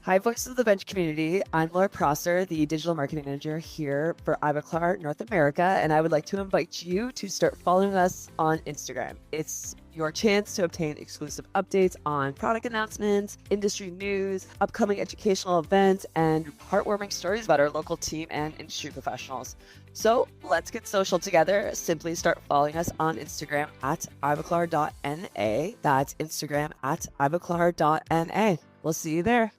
Hi, Voices of the Bench community. I'm Laura Prosser, the digital marketing manager here for Ivoclar North America, and I would like to invite you to start following us on Instagram. It's your chance to obtain exclusive updates on product announcements, industry news, upcoming educational events, and heartwarming stories about our local team and industry professionals. So let's get social together. Simply start following us on Instagram at ivoclar.na. That's Instagram at ivoclar.na. We'll see you there.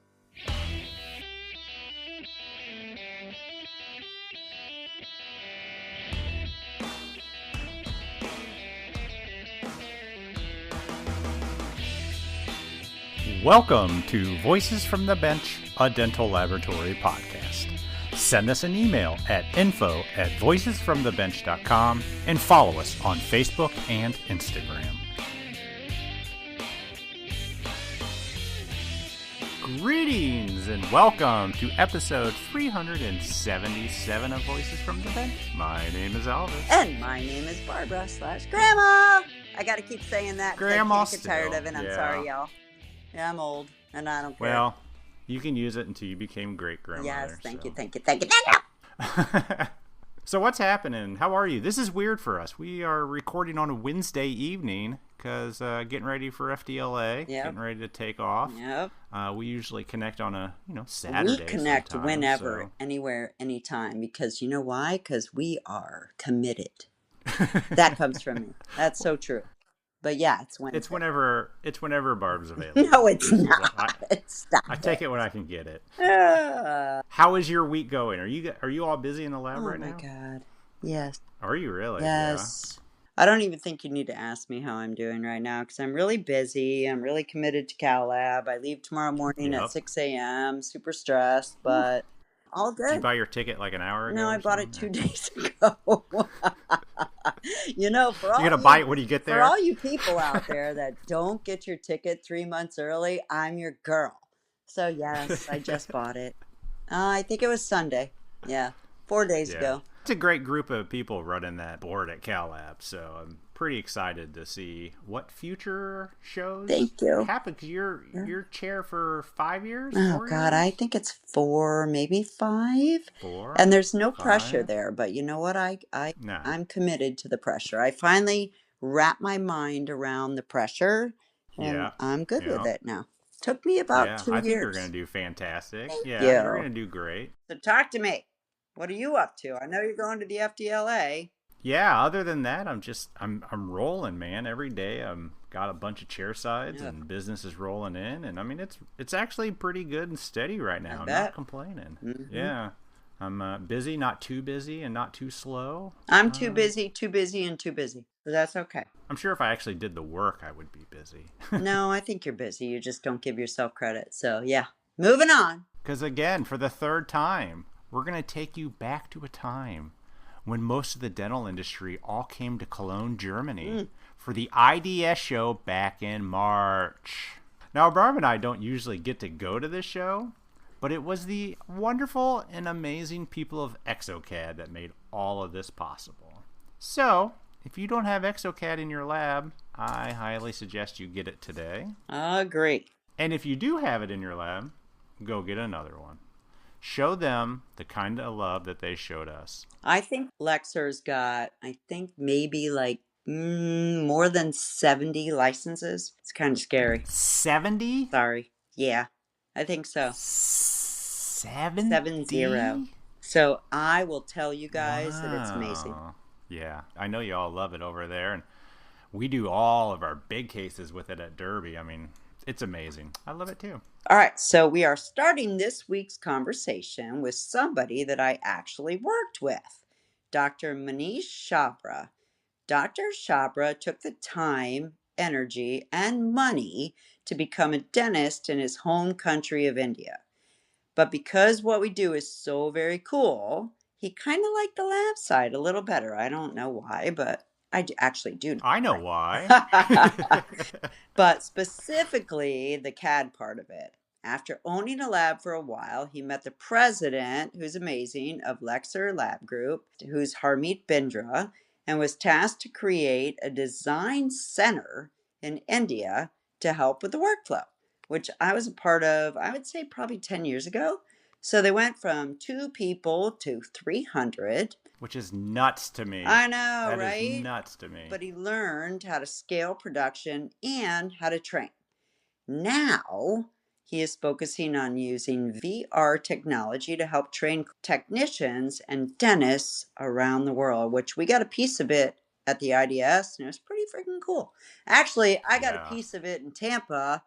Welcome to Voices from the Bench, a dental laboratory podcast. Send us an email at info@voicesfromthebench.com and follow us on Facebook and Instagram. Greetings and welcome to episode 377 of Voices from the Bench. My name is Elvis. And my name is Barbara/Grandma. I gotta keep saying that. Grandma I can't get tired of it. I'm sorry, y'all. Yeah, I'm old, and I don't care. Well, you can use it until you became great grandmother. Yes, thank you. So what's happening? How are you? This is weird for us. We are recording on a Wednesday evening because getting ready for FDLA, getting ready to take off. Yep. We usually connect on a Saturday. We connect whenever, anywhere, anytime. Because you know why? Because we are committed. That comes from me. That's so true. But yeah, it's Wednesday. It's whenever Barb's available. No, it's not. I take it when I can get it. How is your week going? Are you all busy in the lab right now? Oh my God. Yes. Are you really? Yes. Yeah. I don't even think you need to ask me how I'm doing right now because I'm really busy. I'm really committed to Cal Lab. I leave tomorrow morning at 6 a.m. Super stressed, but all good. Did you buy your ticket like an hour ago? No, I bought it 2 days ago. For all you're gonna buy it when you get there. For all you people out there that don't get your ticket 3 months early, I'm your girl. So yes, I just bought it. I think it was Sunday. Yeah, 4 days ago. It's a great group of people running that board at Cal Lab, so I'm pretty excited to see what future shows happen. Because you're chair for 5 years. Oh God, I think it's 4, maybe 5. 4, and there's no pressure there. But you know what? No. I'm committed to the pressure. I finally wrap my mind around the pressure, and I'm good with it now. Took me about 2 years. I think you're going to do fantastic. Thank you. You're going to do great. So talk to me. What are you up to? I know you're going to the FDLA. Yeah, other than that, I'm rolling, man. Every day I'm got a bunch of chair sides and business is rolling in, and I mean it's actually pretty good and steady right now. I'm not complaining. Mm-hmm. Yeah. I'm busy, not too busy and not too slow. I'm too busy, and too busy. So that's okay. I'm sure if I actually did the work, I would be busy. No, I think you're busy. You just don't give yourself credit. So yeah, moving on. Because again, for the third time, we're going to take you back to a time when most of the dental industry all came to Cologne, Germany for the IDS show back in March. Now, Barb and I don't usually get to go to this show, but it was the wonderful and amazing people of exocad that made all of this possible. So, if you don't have exocad in your lab, I highly suggest you get it today. Agree. And if you do have it in your lab, go get another one. Show them the kind of love that they showed us. I think Leixir's got, maybe like more than 70 licenses. It's kind of scary. 70? Sorry. Yeah, I think so. 70? 70. So I will tell you guys that it's amazing. Yeah, I know you all love it over there. And we do all of our big cases with it at Derby. I mean, it's amazing. I love it too. All right, so we are starting this week's conversation with somebody that I actually worked with, Dr. Manish Chhabra. Dr. Chhabra took the time, energy, and money to become a dentist in his home country of India. But because what we do is so very cool, he kind of liked the lab side a little better. I don't know why, but I actually do know. I know why. But specifically the CAD part of it. After owning a lab for a while, he met the president, who's amazing, of Leixir Lab Group, who's Harmeet Bindra, and was tasked to create a design center in India to help with the workflow. which I was a part of, I would say probably 10 years ago. So they went from 2 people to 300. Which is nuts to me. I know, That right? is nuts to me. But he learned how to scale production and how to train. Now he is focusing on using VR technology to help train technicians and dentists around the world, which we got a piece of it at the IDS, and it was pretty freaking cool. Actually, I got a piece of it in Tampa,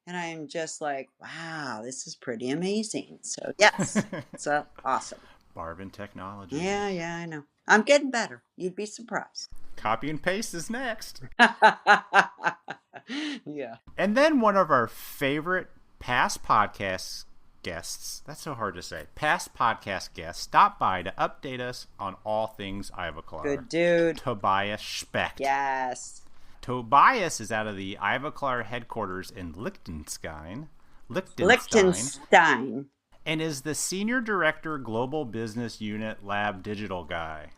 and I'm just like, wow, this is pretty amazing. So yes, it's awesome. Barb and technology. Yeah, I know. I'm getting better. You'd be surprised. Copy and paste is next. Yeah. And then one of our favorite past podcast guests, that's so hard to say, past podcast guests, stopped by to update us on all things Ivoclar. Good dude. Tobias Specht. Yes. Tobias is out of the Ivoclar headquarters in Liechtenstein. And is the Senior Director Global Business Unit Lab Digital Guy.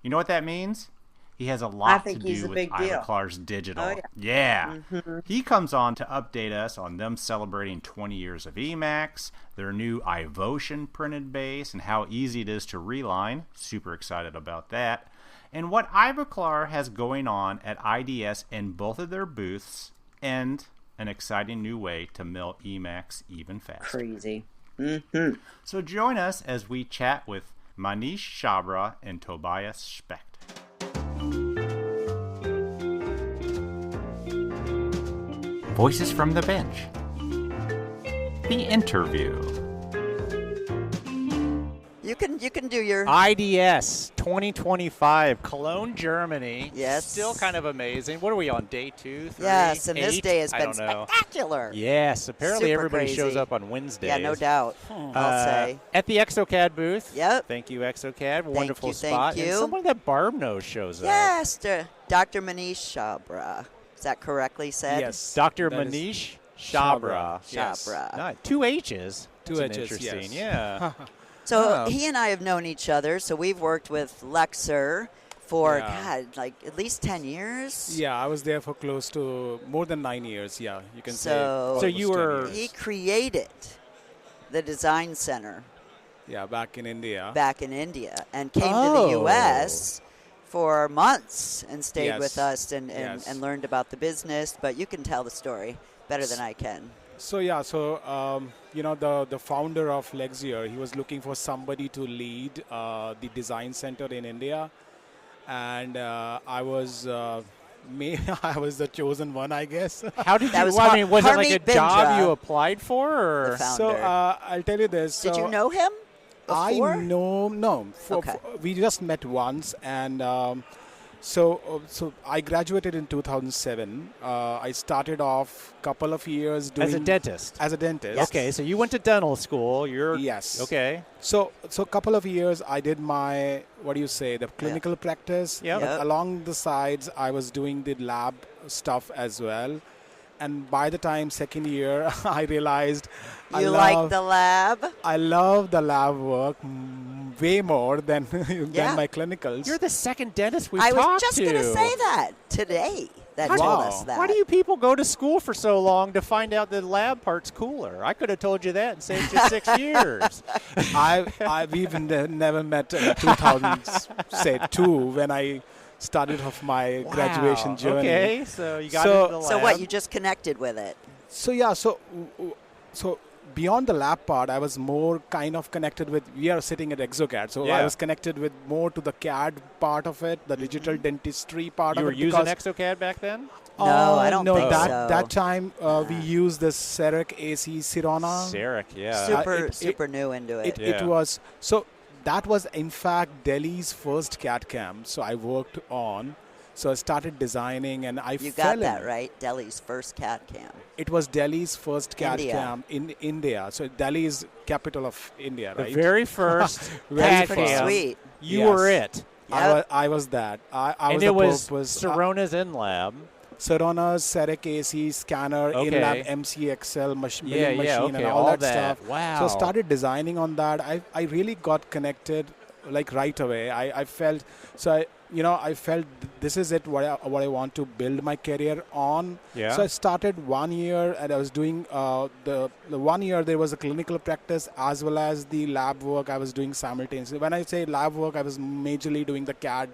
You know what that means? He has a lot to do with Ivoclar's digital. Oh, yeah. Mm-hmm. He comes on to update us on them celebrating 20 years of Emacs, their new iVotion printed base, and how easy it is to reline. Super excited about that. And what Ivoclar has going on at IDS in both of their booths, and an exciting new way to mill Emacs even faster. Crazy. Mm-hmm. So join us as we chat with Manish Chhabra and Tobias Specht. Voices from the bench. The interview. You can do your IDS 2025, Cologne, Germany. Yes. Still kind of amazing. What are we on, day 2, 3, Yes, and 8? this day has been I don't know. spectacular. Yes, apparently Super everybody crazy. shows up on Wednesdays. Yeah, no doubt. I'll say. At the exocad booth. Yep. Thank you, exocad. Wonderful you, spot. thank you. And someone that Barb knows shows up. Yes, Dr. Manish Chhabra. Is that correctly said? Yes. Dr. that Manish Chhabra. Yes. Chhabra. Nice. 2 H's. Two That's H's, interesting. yes. Yeah. So Oh. he and I have known each other. So we've worked with Leixir for, Yeah. God, like at least 10 years. Yeah, I was there for close to more than 9 years. Yeah, you can say. So- almost So you 10 were- years. He created the design center Yeah, back in India. back in India and came to the Oh. U.S. for months and stayed Yes. with us and Yes. learned about the business. But you can tell the story better than I can. So yeah, the founder of Leixir, he was looking for somebody to lead the design center in India, and I was I was the chosen one, I guess. How did That you, was well, I mean, was it like a Harmeet job Bindra, you applied for? Or? the founder. So I'll tell you this. Did so you know him before? I know no. Okay. We just met once, and so I graduated in 2007. I started off couple of years doing As a dentist? As a dentist. Yes. Okay, so you went to dental school. You're Yes. Okay. So couple of years I did my the clinical practice. Yep. But Yep. along the sides I was doing the lab stuff as well. And by the time second year I realized You like the lab? I love the lab work way more than Yeah. my clinicals. You're the second dentist we've I talked was just to. going to say that today. That How- told Wow. us that. Why do you people go to school for so long to find out the lab part's cooler? I could have told you that and saved you 6 years. I've even never met in 2002 when I started off my graduation Wow. journey. Okay, so you got So- into the lab. So what? You just connected with it? So yeah, so beyond the lab part, I was more kind of connected with. We are sitting at exocad, so Yeah. I was connected with more to the CAD part of it, the digital dentistry part you of were it. using because- exocad back then? No, I don't no, think that, so. that time we used the CEREC AC Sirona. Ceric, yeah. Super new into it. It Yeah. was so that was in fact Delhi's first CAD cam. So I worked on. So I started designing, and I You fell got that in. right. Delhi's first CAD cam. It was Delhi's first CAD India. cam in India. So Delhi is capital of India, The right? very first Very CAD Pretty cam, sweet. you Yes. were it. I was that. I And was it the was purpose. Sirona's in-lab. Sirona's CEREC AC scanner, Okay. in-lab MCXL milling Yeah, machine, okay, and all that, that. stuff. Wow. So I started designing on that. I really got connected like right away. I felt so I felt this is it, what I want to build my career on. Yeah. So I started 1 year, and I was doing the 1 year there was a clinical practice as well as the lab work I was doing simultaneously. When I say lab work, I was majorly doing the CAD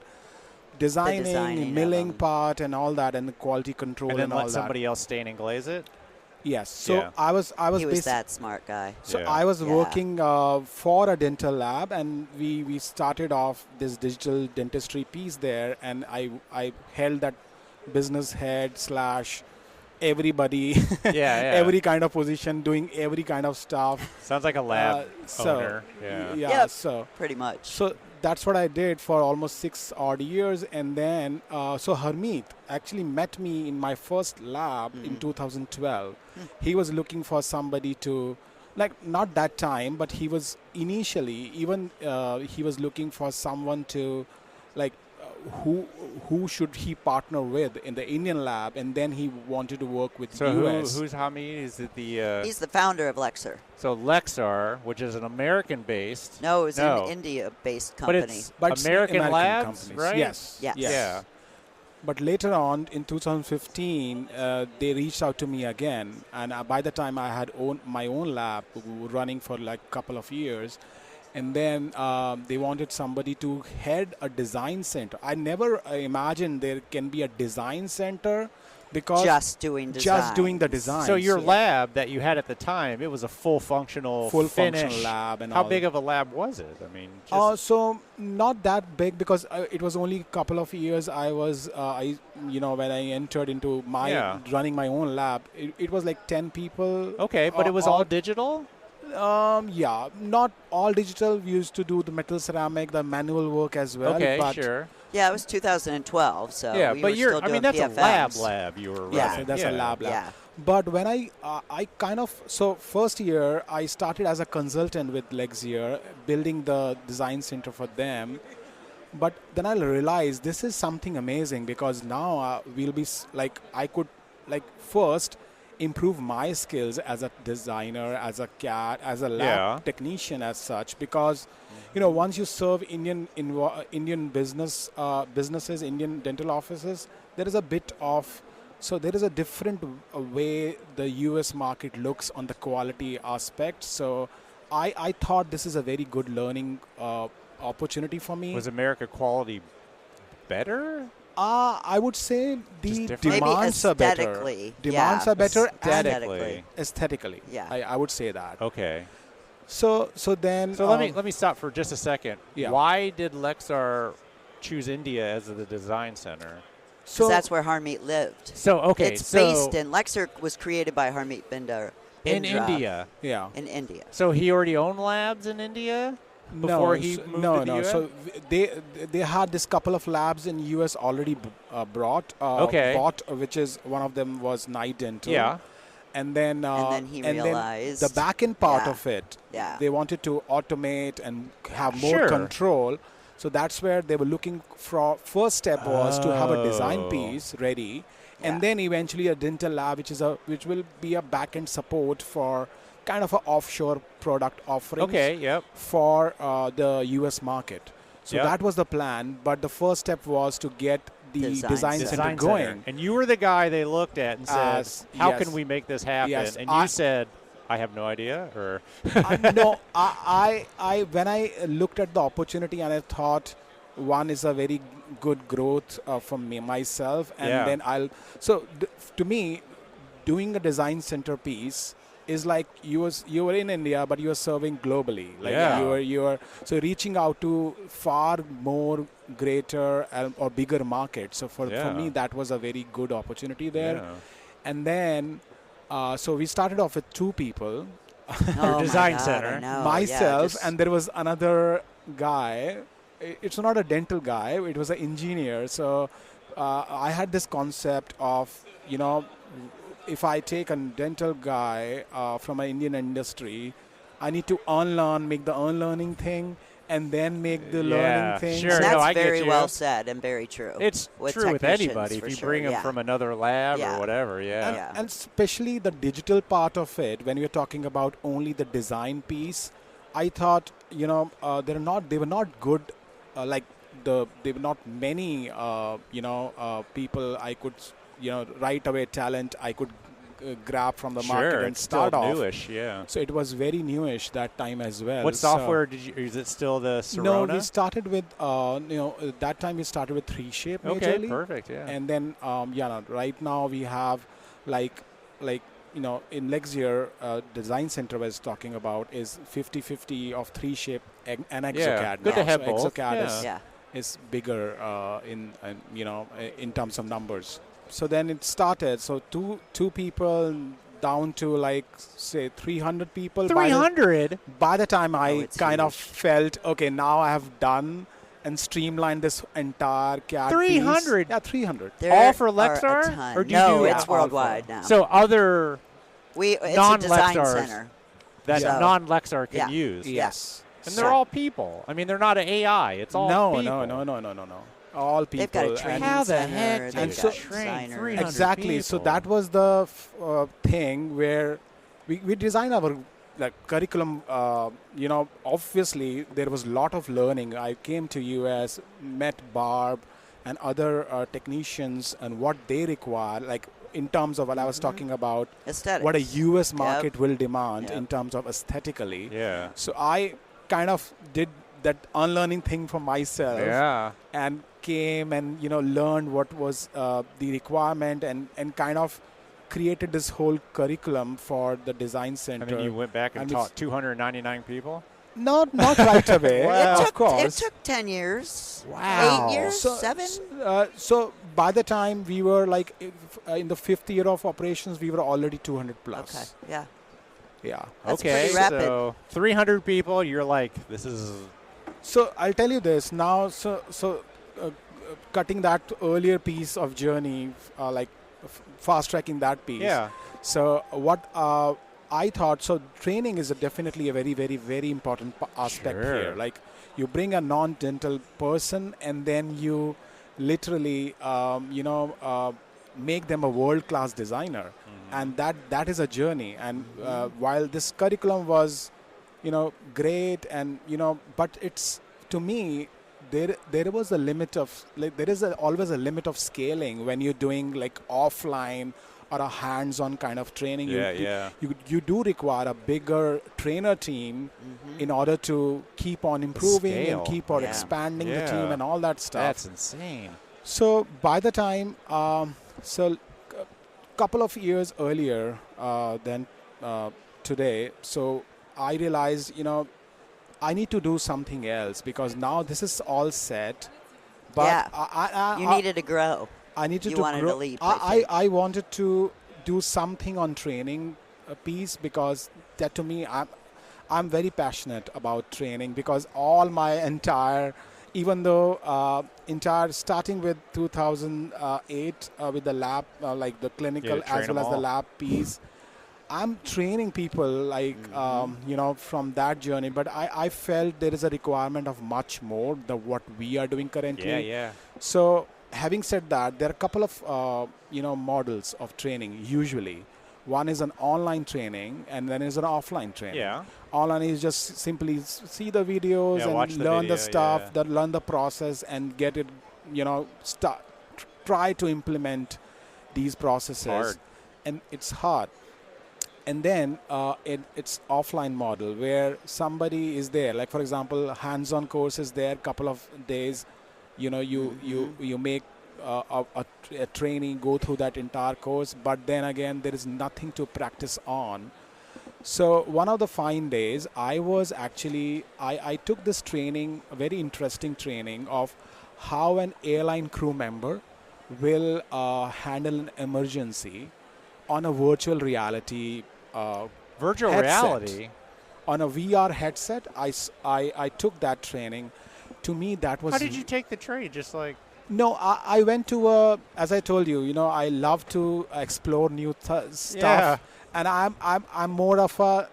designing of milling them. part and all that, and the quality control And then and all let that. somebody else stain and glaze it? Yes. So Yeah. I was He was that smart guy. So Yeah. I was Yeah. working for a dental lab, and we started off this digital dentistry piece there, and I held that business head / everybody, Yeah. every kind of position, doing every kind of stuff. Sounds like a lab so owner. Yeah. Yep. So Pretty much. so that's what I did for almost 6 odd years, and then so Harmeet actually met me in my first lab in 2012. He was looking for somebody to, like, not that time, but he was initially even he was looking for someone to, like, who should he partner with in the Indian lab, and then he wanted to work with So US. who's Hamid? Is it the He's the founder of Leixir. so Lexar, which is an American-based? No, it's No. an India-based But company. it's But it's American Labs, companies. right? Yes. Yes. Yeah. But later on, in 2015, they reached out to me again, and by the time I had my own lab running for like a couple of years, and then they wanted somebody to head a design center. I never imagined there can be a design center, because Just doing design. just doing the design. So your lab that you had at the time, it was a full functional lab, and How all. big of a lab was it? I mean, just, So not that big, because it was only a couple of years. I was, when I entered into my running my own lab, it was like 10 people. okay, but it was all digital? Yeah, not all digital. We used to do the metal ceramic, the manual work as well. Okay, but sure. Yeah, it was 2012, so Yeah, we but were still doing that's PFMs. a lab you were Yeah. running. that's a lab. Yeah. But when I kind of, so first year I started as a consultant with Leixir, building the design center for them. But then I realized this is something amazing, because now we'll be I could first improve my skills as a designer, as a CAD, as a lab technician, as such, because once you serve Indian businesses, Indian dental offices, there is a bit of, so there is a different way the US market looks on the quality aspect. So I thought this is a very good learning opportunity for me. Was America quality better? I would say the Just different? demands Maybe are better. aesthetically, Demands yeah. are better Aesthetically. aesthetically. Yeah. I would say that. Okay. So then. So let me stop for just a second. Yeah. Why did Lexar choose India as the design center? Because that's where Harmeet lived. So okay, It's so based in Leixir was created by Harmeet Bindra in India. Yeah. In India. So he already owned labs in India before he moved to the US? So they had this couple of labs in US already bought, which is one of them was Night Dental. Yeah. And then he realized the back end part of it, Yeah. they wanted to automate and have more Sure. control. So that's where they were looking for. First step was to have a design piece ready, and then eventually a dental lab, which will be a back end support for kind of an offshore product offering for the US market. So that was the plan, but the first step was to get the design center going. And you were the guy they looked at and said, how can we make this happen? Yes, and you said, I have no idea, or no, I when I looked at the opportunity and I thought one is a very good growth for myself, and then to me, doing a design center piece is like you were in India, but you were serving globally. Like you were so reaching out to far more greater or bigger markets. So for me, that was a very good opportunity there. Yeah. And then, so we started off with 2 people. Design center. Myself, and there was another guy. It's not a dental guy. It was an engineer. So I had this concept of, if I take a dental guy from an Indian industry, I need to unlearn, make the unlearning thing, and then make the learning thing. Sure. So That's very well said and very true. It's true with anybody. If you bring them from another lab or whatever, And especially the digital part of it, when we're talking about only the design piece, I thought, they were not good, like there were not many people I could right away talent I could grab from the market and it's start still off. newish, yeah. So it was very newish that time as well. What software is it still the Sirona? No, we started with that time we started with 3Shape majorly. Okay, perfect, yeah. And then right now we have like in Leixir Design Center I was talking about is 50-50 of 3Shape and exocad. Yeah, good to have both. Exocad is bigger in terms of numbers. So then it started. So two people down to like say 300 people. 300. By the time I kind huge. of felt okay, now I have done and streamlined this entire CAD 300? piece. Yeah, 300. There All for are a Lexar? ton. Or do you no, do it's all worldwide for- now. So other it's a non-Lexars. design center. that So- non-Lexar can Yeah. use. Yes. And they're all people. I mean, they're not an AI. It's all people. No. All people. They've got a training How the center. heck they've and got so- designers. 300 Exactly. So people. that was the thing where we designed our curriculum. Obviously there was a lot of learning. I came to US, met Barb and other technicians and what they require, like in terms of what I was talking about, Aesthetics. what a US market Yep. will demand Yep. in terms of aesthetically. Yeah. So I kind of did that unlearning thing for myself. Yeah. And came and learned what was the requirement and kind of created this whole curriculum for the design center. And then you went back and And taught 299 people? not right away. Wow. Of course. It took 10 years. Wow. 8 years? So- 7? So by the time we were like in the 5th year of operations, we were already 200 plus. Okay. Yeah. Yeah. That's okay, pretty rapid. so 300 people, you're like, this is... So I'll tell you this now. Cutting that earlier piece of journey, fast tracking that piece. Yeah. So what I thought, so training is definitely a very, very, very important aspect Sure. here. Like you bring a non-dental person and then you literally, make them a world-class designer. And that is a journey. And while this curriculum was, great and, but it's, to me, there was a limit of, there is always a limit of scaling when you're doing offline or a hands-on kind of training. You do require a bigger trainer team in order to keep on improving Scale. and keep on Yeah. expanding the Yeah. team and all that stuff. That's insane. So by the time, couple of years earlier than today, so I realized, I need to do something else because now this is all set. But Yeah. You needed to grow. I needed You to wanted grow. to leap, I think. I wanted to do something on training piece because that to me, I'm very passionate about training because all my entire, even though starting with 2008 with the lab, like the clinical Yeah, train as well them as the all. lab piece, I'm training people from that journey. But I felt there is a requirement of much more than what we are doing currently. Yeah. So having said that, there are a couple of models of training usually. One is an online training and then is an offline training. Yeah. Online is just simply see the videos Yeah, watch and the learn video, the stuff, yeah. learn the process and get it, try to implement these processes. Hard. And it's hard. And then it's offline model where somebody is there. Like for example, hands-on course is there, couple of days. You make a trainee go through that entire course, but then again there is nothing to practice on. So one of the fine days, I was actually I took this training, a very interesting training of how an airline crew member will handle an emergency on a virtual reality Virtual headset. reality. On a VR headset. I took that training. To me, that was. How did you take the trade? Just like... No, I went to as I told you, I love to explore new stuff, Yeah. and I'm more of a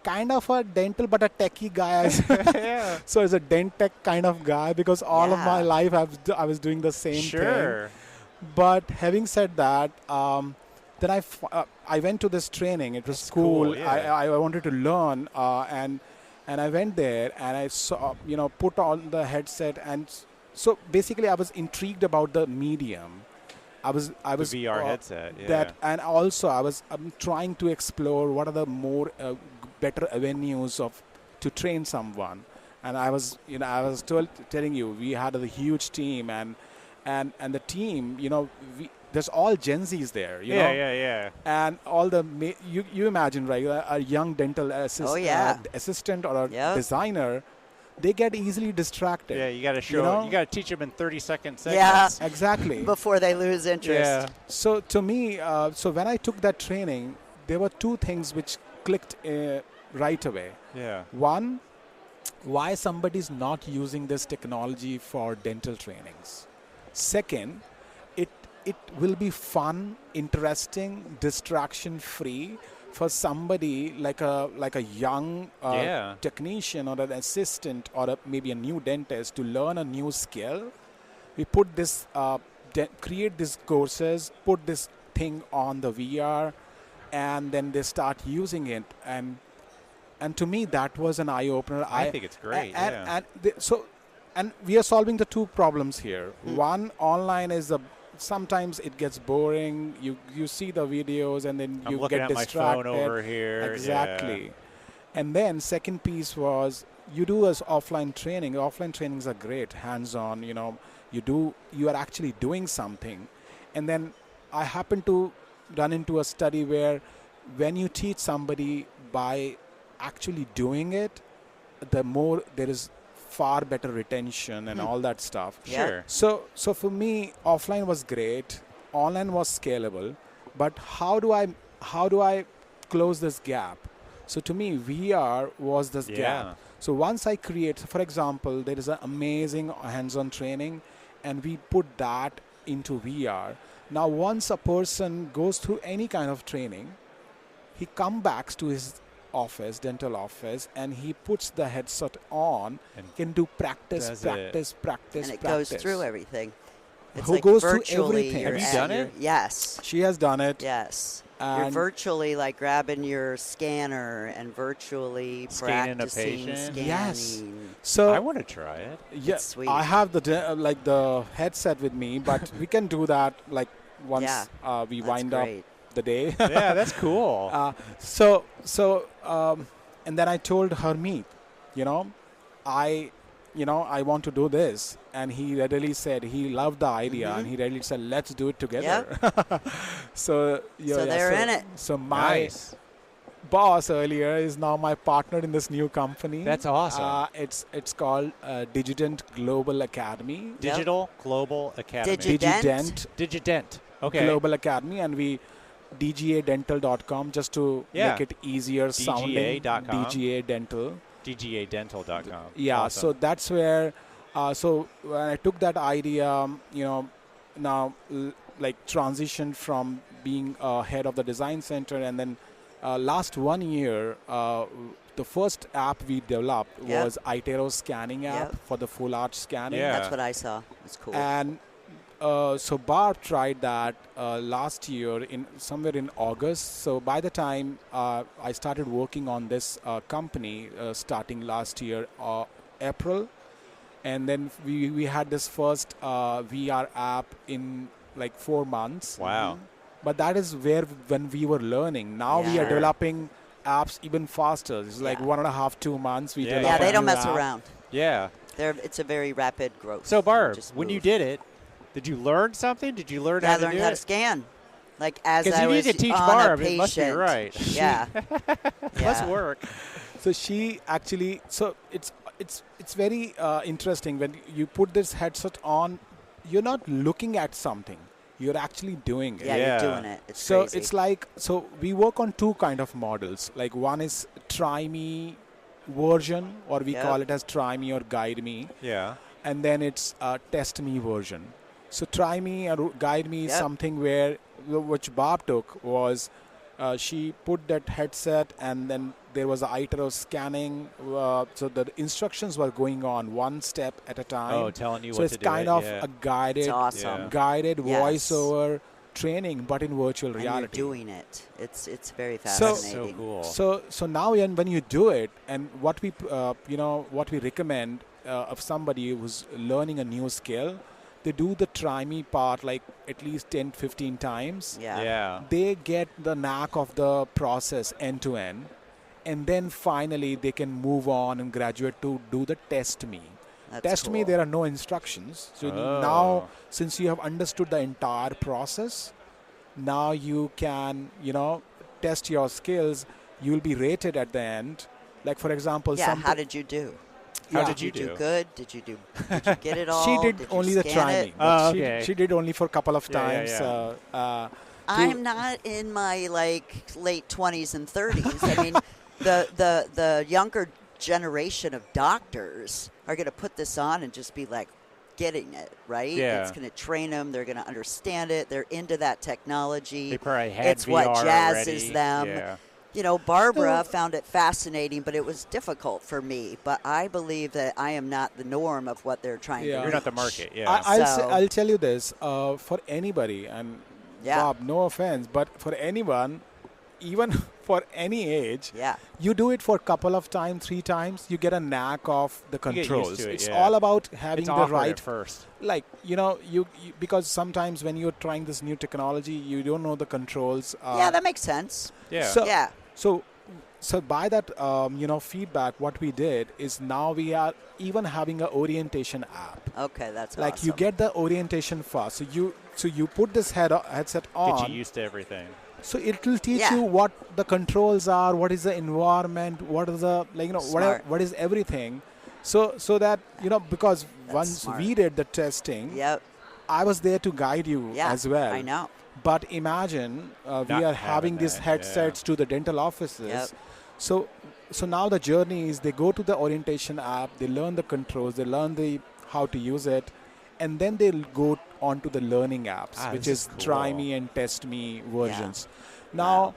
kind of a dental but a techie guy. Yeah. So as a dent tech kind of guy because all of my Yeah. life I was doing the same thing. Sure. But having said that, then I went to this training. It was cool. yeah. I wanted to learn, and I went there and I saw, put on the headset and so basically, I was intrigued about the medium. I was The VR headset. Yeah. that, and also I'm trying to explore what are the more better avenues to train someone. And I was telling you, we had a huge team, and the team, there's all Gen Zs there, you know. Yeah. And all the you imagine, right? A young dental assistant or a designer, they get easily distracted. Yeah, you got to show. You got to teach them in 30-second segments. Yeah. Exactly. Before they lose interest. Yeah. So to me, so when I took that training, there were two things which clicked right away. Yeah. One, why somebody's not using this technology for dental trainings. Second, it will be fun, interesting, distraction-free for somebody like a young technician or an assistant or maybe a new dentist to learn a new skill. We put this, create these courses, put this thing on the VR, and then they start using it. And to me, that was an eye-opener. I think it's great. And we are solving the two problems here. One, online is sometimes it gets boring. You see the videos and then you get distracted. I'm looking at my phone over here. Exactly. Yeah. And then second piece was you do as offline training. Offline trainings are great, hands-on. You are actually doing something. And then I happen to run into a study where when you teach somebody by actually doing it, the more there is far better retention and all that stuff. Sure. So for me, offline was great, online was scalable, but how do I close this gap? So to me, VR was this gap. So once I create, for example, there is an amazing hands-on training, and we put that into VR. Now, once a person goes through any kind of training, he comes back to his dental office, and he puts the headset on and can do practice. And it goes through everything. It's Who like goes through virtually everything. you're Have you at done your- it? Yes. She has done it. Yes. You're And virtually like grabbing your scanner and virtually Scanning a practicing patient? scanning. Yes. So I want to try it. yeah, It's sweet. I have the headset with me, but we can do that like once we That's wind great. up the day. Yeah, that's cool. And then I told Harmeet, I want to do this, and he readily said he loved the idea, and he readily said, let's do it together. So they're in it. So my Nice. boss earlier is now my partner in this new company. That's awesome. It's called Digident Global Academy. Digital Global Academy. Digident? Digident. Okay. Global Academy, and we dgadental.com just to make it easier sounding. DGA.com. DGA Dental. DGAdental.com. Yeah, Awesome. so that's where. So when I took that idea, now like transitioned from being head of the design center, and then last 1 year, the first app we developed was iTero scanning app for the full arch scanning. Yeah. That's what I saw. It's cool. And so Barb tried that last year somewhere in August. So by the time I started working on this company starting last year, April, and then we had this first VR app in like 4 months. Wow. But that is when we were learning. Now we are developing apps even faster. It's like 1.5, 2 months. We develop they a don't new mess app. around. Yeah. It's a very rapid growth. So, Barb, Just when you move. did it, did you learn something? Did you learn I how to learned do how it? to scan. Like as Because I you was need to teach on Barb. a It must be patient. right. Yeah. Less work. So she actually, so it's very interesting when you put this headset on. You're not looking at something. You're actually doing it. Yeah, Yeah. you're doing it. It's So crazy. it's like, so we work on two kind of models. Like one is try me version, or we call it as try me or guide me. Yeah. And then it's test me version. So try me or guide me is something where, which Barb took was, she put that headset, and then there was a iTero scanning. So the instructions were going on one step at a time. Oh, telling you so what it's to do. kind of yeah. a guided, It's awesome. Yeah. guided Yes. voiceover training, but in virtual And reality. you're doing it. It's very So- fascinating. So cool. So now when you do it, and what we what we recommend of somebody who's learning a new skill, they do the try me part like at least 10, 15 times. Yeah. They get the knack of the process end to end. And then finally they can move on and graduate to do the test me. That's Test me, cool. there are no instructions. So now, since you have understood the entire process, now you can, test your skills. You will be rated at the end. Like, for example, Yeah, how did you do? Yeah. Did you do good? Did you get it all? She did you only the scan trying. it? Oh, okay. She did only for a couple of Yeah, times. yeah. I'm not in my late 20s and 30s. I mean, the younger generation of doctors are going to put this on and just be like getting it, right? Yeah. It's going to train them. They're going to understand it. They're into that technology. They probably had it's VR what jazzes already. them. Yeah. Barbara found it fascinating, but it was difficult for me. But I believe that I am not the norm of what they're trying to Yeah. do. You're not the market. Yeah. I'll tell you this, for anybody, and Bob, no offense, but for anyone, even for any age, you do it for a couple of times, 3 times, you get a knack of the You get used controls. to it, It's yeah. all about having It's the awkward right at first. like you because sometimes when you're trying this new technology, you don't know the controls. Yeah, that makes sense. Yeah. So by that feedback, what we did is now we are even having an orientation app. Okay, that's Like awesome. you get the orientation first. So you put this headset on. Get you used to everything. So it will teach you what the controls are, what is the environment, what is the what is everything. So that because once smart. we did the testing, I was there to guide you as well. I know. But imagine we are having these headsets to the dental offices. So now the journey is they go to the orientation app, they learn the controls, they learn how to use it, and then they'll go on to the learning apps, which is cool. try me and test me versions. Now,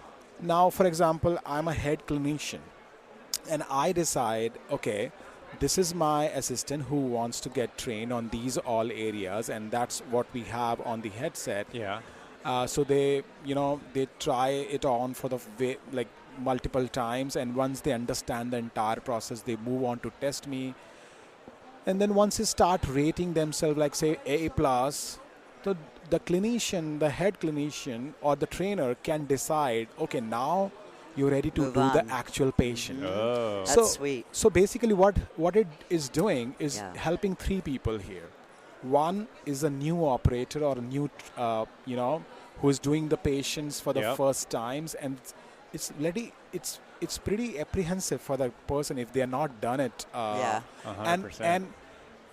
for example, I'm a head clinician, and I decide, okay, this is my assistant who wants to get trained on these all areas, and that's what we have on the headset. Yeah. So they try it on for multiple times, and once they understand the entire process, they move on to test me. And then once they start rating themselves, like say A+, the clinician, the head clinician or the trainer can decide, okay, now you're ready to do the actual patient. Oh. That's sweet. So basically what it is doing is helping 3 people here. One is a new operator or a new, who is doing the patients for the first times, and it's pretty apprehensive for the person if they are not done it. 100%.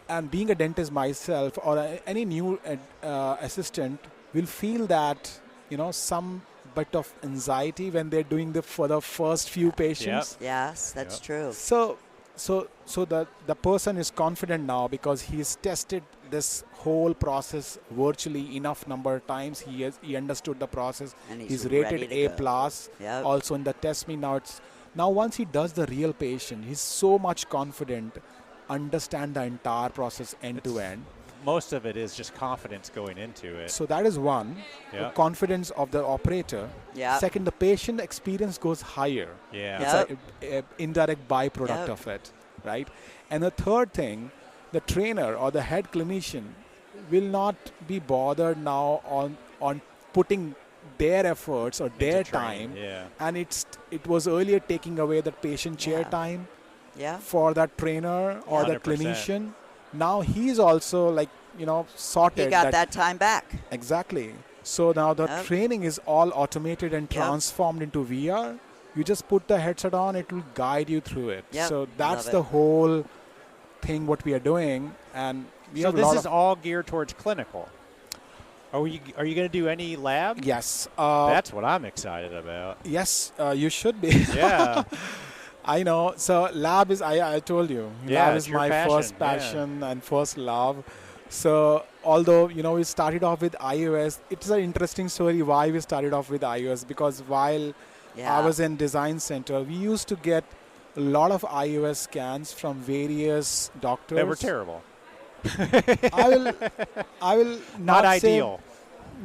And being a dentist myself or any new assistant will feel that some bit of anxiety when they're doing for the first few patients. Yes, that's true. So the person is confident now because he's tested this whole process virtually enough number of times. He understood the process. And he's rated A+. Also in the test me now once he does the real patient, he's so much confident, understand the entire process end to end. Most of it is just confidence going into it. So that is one, the confidence of the operator. Second, the patient experience goes higher. It's an indirect byproduct of it, right? And the third thing, the trainer or the head clinician will not be bothered now on putting their efforts or their time. And it was earlier taking away the patient chair time for that trainer or the 100%. clinician. Now he's also sorted. He got that time back. Exactly. So now the training is all automated and transformed into VR. You just put the headset on, it will guide you through it. So that's the whole thing what we are doing. And so this is all geared towards clinical. Are you going to do any lab? Yes. That's what I'm excited about. Yes, you should be. Yeah. I know. So lab is, I told you, lab is my first passion and first love. So although, we started off with iOS, it's an interesting story why we started off with iOS, because while I was in design center, we used to get a lot of iOS scans from various doctors. They were terrible. I will not say, ideal.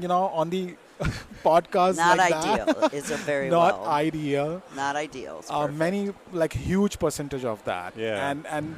On the podcast not like ideal that. is a very not well. Ideal. Not ideal. Many huge percentage of that. Yeah. And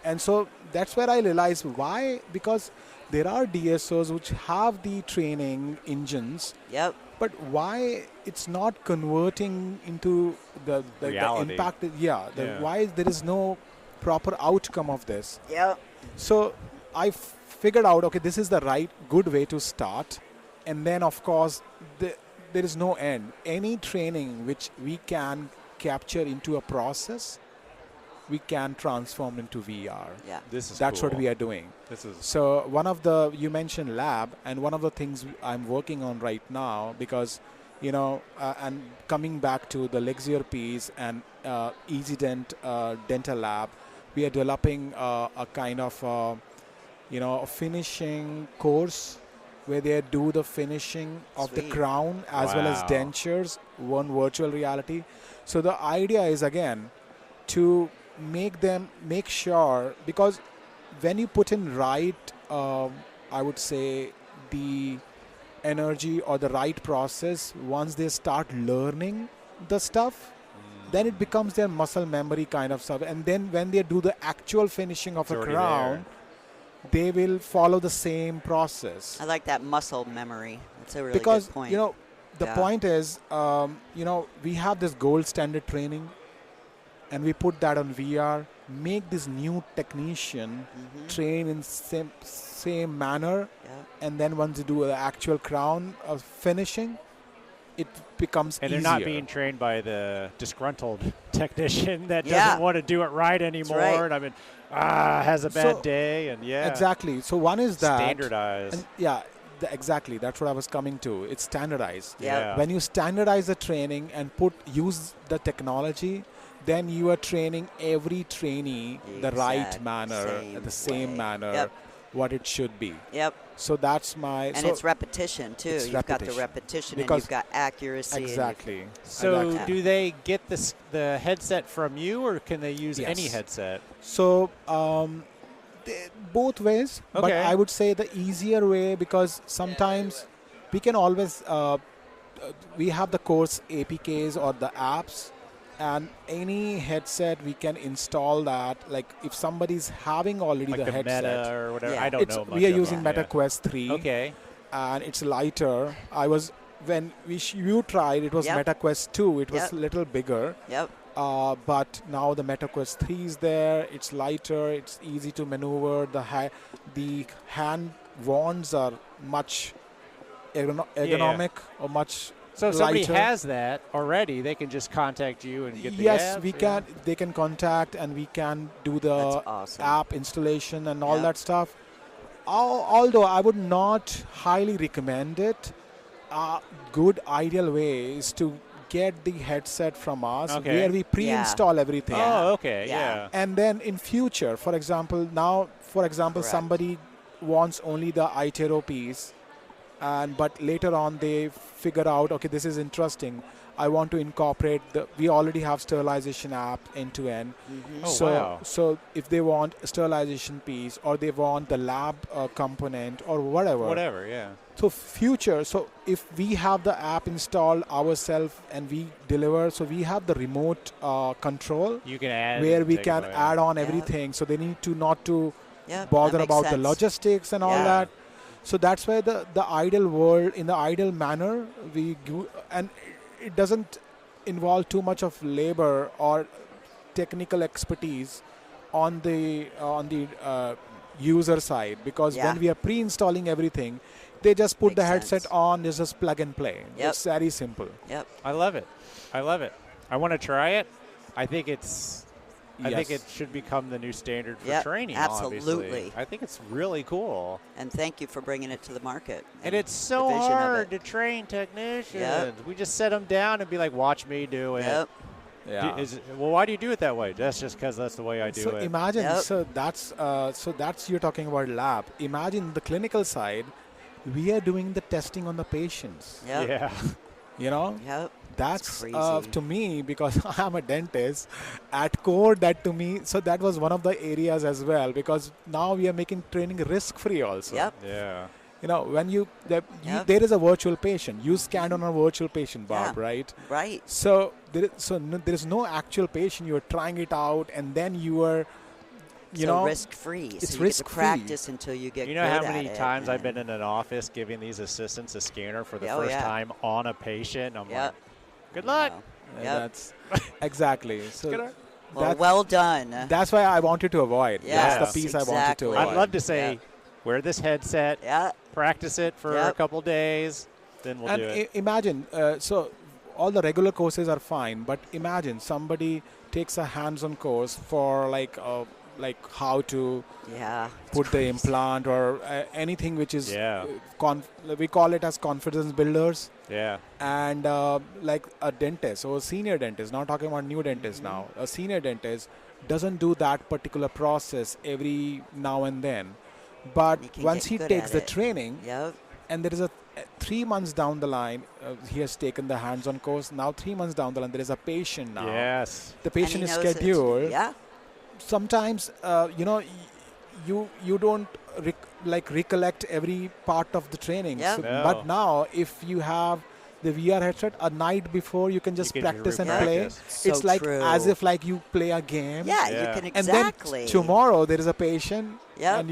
And so that's where I realized why, because there are DSOs which have the training engines, Yep. but why it's not converting into the Reality. impact? Yeah. Why there is no proper outcome of this? Yep. So I figured out, okay, this is the right, good way to start. And then, of course, there is no end. Any training which we can capture into a process, we can transform into VR. Yeah. That's cool. what we are doing. This is So you mentioned lab, and one of the things I'm working on right now, because, and coming back to the Leixir piece and EasyDent Dental Lab, we are developing a kind of, a finishing course where they do the finishing of the Sweet. crown as well as Wow. dentures, one virtual reality. So the idea is, again, to make sure, because when you put in right, I would say, the energy or the right process, once they start learning the stuff, then it becomes their muscle memory kind of stuff. And then when they do the actual finishing of It's a already crown, they will follow the same process. I like that muscle memory. That's a really Because, good point. the Yeah. point is, we have this gold standard training, and we put that on VR, make this new technician train in same manner, Yeah. and then once you do the actual crown of finishing, it becomes And easier. they're not being trained by the disgruntled technician that Yeah. doesn't want to do it right anymore. right. And I mean, has a bad So- day, and Exactly. So one is that. standardized. And exactly. That's what I was coming to. It's standardized. Yeah. When you standardize the training and use the technology, then you are training every trainee the right Exact manner, same the same way. manner, Yep. what it should be. Yep. So that's my. And so it's repetition too. it's You've got the repetition. repetition and Because- you've got accuracy. and you've- exactly. So Exactly. do they get the headset from you, or can they use any Yes. headset? So both ways, but Okay. I would say the easier way, because sometimes we can always we have the course APKs or the apps, and any headset we can install that. Like if somebody's having already Like the the headset, Meta or whatever? Yeah. I don't it's, know much we are of using them. Meta Quest 3, Okay. and it's lighter. When you tried, it was Yep. Meta Quest 2. It was Yep. a little bigger. Yep. But now the Meta Quest 3 is there. It's lighter. It's easy to maneuver. The hand wands are much ergonomic or much So if somebody lighter. has that already, they can just contact you and get the Yes, app? we Yeah. can. They can contact, and we can do the That's awesome. app installation and all Yep. that stuff. Although I would not highly recommend it. Good ideal way is to get the headset from us, Okay. where we pre-install everything. Yeah. Oh, okay. Yeah. Yeah. And then in future, for example, Correct. somebody wants only the iTero piece, but later on they figure out, okay, this is interesting. I want to incorporate we already have sterilization app end to end. Mhm. Oh, So, wow. so if they want a sterilization piece, or they want the lab component or whatever. Whatever, yeah. So if we have the app installed ourselves and we deliver, so we have the remote control, You can add where and we take can away. add on Yeah. everything, so they need to not to Yep, bother that makes about the sense. logistics and all Yeah. that. So that's why the ideal world, in the ideal manner, and it doesn't involve too much of labor or technical expertise on the user side, because Yeah. when we are pre-installing everything, they just put the Makes headset sense. on, they just plug and play. Yep. It's very simple. Yep. I love it. I love it. I want to try it. I think I think Yes. it should become the new standard for Yep, training. absolutely. Obviously. I think it's really cool. And thank you for bringing it to the market. And it's so the vision of hard it. to train technicians. Yep. We just set them down and be like, "Watch me do it." Yep. Yeah. Well, why do you do it that way? That's just because that's the way I do So it. imagine, Yep. that's you're talking about lab. Imagine the clinical side, we are doing the testing on the patients. Yep. Yeah. You know, Yep. that's crazy. to me, because I'm a dentist. At core, that to me, so that was one of the areas as well, because now we are making training risk-free also. Yep. Yeah. You know, when Yep. there is a virtual patient. You scanned on a virtual patient, Barb, Yeah. right? Right. So there is no actual patient. You are trying it out, and then you are you know, risk-free. it's so you risk-free. get to practice until you get You know good how many at it, times I've and- been in an office giving these assistants a scanner for the Oh, first yeah. time on a patient? I'm Yep. like, good luck. Yep. That's exactly. So Well, well done. that's why I wanted to avoid. Yes, That's the piece I wanted to exactly. avoid. I'd love to say, wear this headset, Yeah. practice it for a Yep. couple days, then we'll And do it. imagine, so all the regular courses are fine, but imagine somebody takes a hands-on course for like how to Yeah. put the implant or anything which is Yeah. we call it as confidence builders. Yeah. And like a dentist or a senior dentist, not talking about new dentists now, a senior dentist doesn't do that particular process every now and then. But He can once get he good takes at the it. training, Yep. and there is a 3 months down the line, he has taken the hands-on course. Now 3 months down the line, there is a patient now. Yes. The patient And is he knows it. scheduled. Yeah. Sometimes, you don't recollect every part of the training. Yep. So, No. but now, if you have the VR headset a night before, you can just can practice and re-practice. play. So It's like true. as if like you play a game. Yeah, Yeah. you can And exactly. then tomorrow there is a patient. Yep. And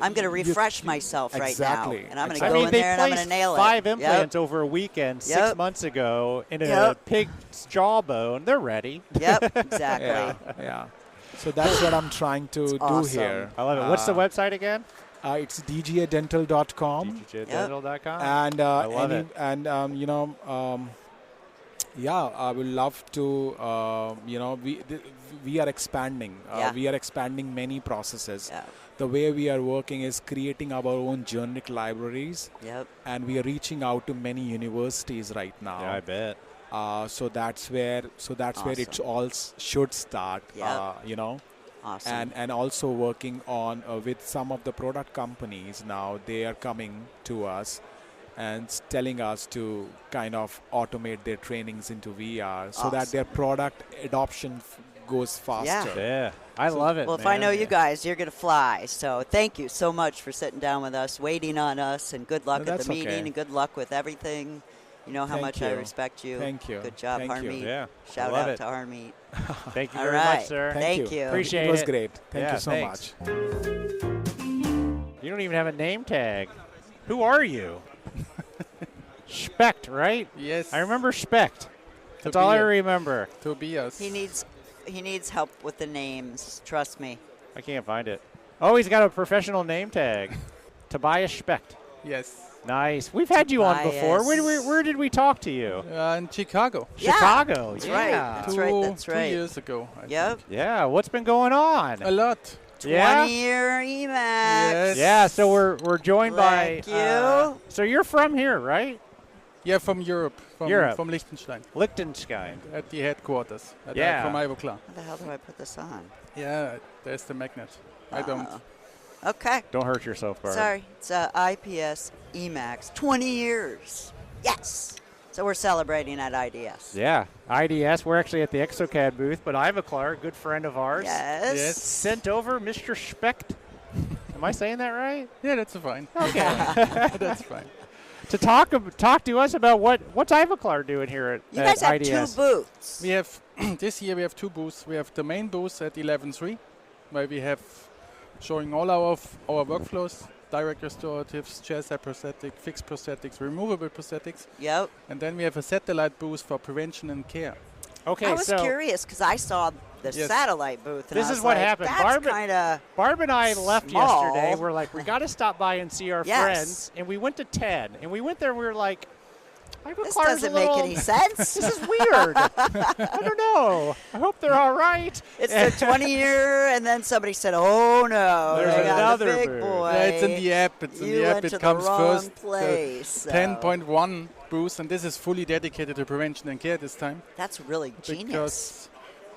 I'm going to refresh myself right exactly. now. And I'm going to I go mean, in they there and I'm going placed to nail it. 5 Yep. implants over a weekend 6 Yep. months ago in a Yep. pig's jawbone. They're ready. Yep, exactly. Yeah. So that's what I'm trying to do awesome. here. I love it. What's the website again? It's dgadental.com. DJdental.com. And I love it. And I would love to. We are expanding. Yeah. We are expanding many processes. Yeah. The way we are working is creating our own generic libraries, Yep. and we are reaching out to many universities right now. Yeah, I bet. So that's where it Awesome. all should start. Yep. Awesome. And also working on with some of the product companies now. They are coming to us and telling us to kind of automate their trainings into VR so that their product adoption goes faster. Yeah. I love it. Well, if I know you guys, you're going to fly. So thank you so much for sitting down with us, waiting on us, and good luck No, at the that's meeting okay. and good luck with everything. You know how Thank much I you. respect you. Thank you. Good job, Thank you. Harmeet. Yeah. Shout love out it. to Harmeet. Thank you All very right. much, sir. Thank you. Appreciate it. was it. great. Thank Yeah, you so thanks. much. You don't even have a name tag. Who are you? Specht, right? Yes. I remember Specht. That's all I Tobias. remember. Tobias. He needs help with the names. Trust me. I can't find it. Oh, he's got a professional name tag. Tobias Specht. Yes. Nice. We've had you on before. Tobias. Where did we talk to you? In Chicago. Yeah, Chicago. that's yeah. right. That's right. That's 2 right. years ago. I Yep. Yeah. What's been going on? think. A lot. Yeah. 20-year EMAX. Yes. Yeah. So we're joined Thank by. you. So you're from here, right? Yeah, from Europe. Europe. From Liechtenstein. Liechtenstein. At the headquarters. Yeah. From Ivoclar. How the hell do I put this on? Yeah, there's the magnet. I don't. Okay. Don't hurt yourself, Barb. Sorry. It's IPS EMAX. 20 years. Yes. So we're celebrating at IDS. Yeah. IDS. We're actually at the exocad booth, but Ivoclar, a good friend of ours, Yes. Yes. sent over Mr. Specht. Am I saying that right? Yeah, that's fine. Okay. That's fine. To talk to us about what's Ivoclar doing here at You guys have IDS. 2 booths. We have this year we have 2 booths. We have the main booth at 11.3, where we have showing all our workflows, direct restoratives, chairside prosthetic, fixed prosthetics, removable prosthetics, Yep. and then we have a satellite booth for prevention and care. Okay, I was so curious because I saw the Yes. satellite booth. And This I is was what like, happened. That's kind of Barb and I left small. yesterday. We're like, we got to stop by and see our Yes. friends, and we went to TED, and we went there. and We were like, This Ivoclar's doesn't a make little- any sense. This is weird. I don't know. I hope they're all right. It's the 20-year, and then somebody said, "Oh no, There's they got another the big booth. boy." Yeah, it's in the app. It's in You the app. went It to comes the wrong first. place. so 10.1 booth, and this is fully dedicated to prevention and care this time. That's really genius. Because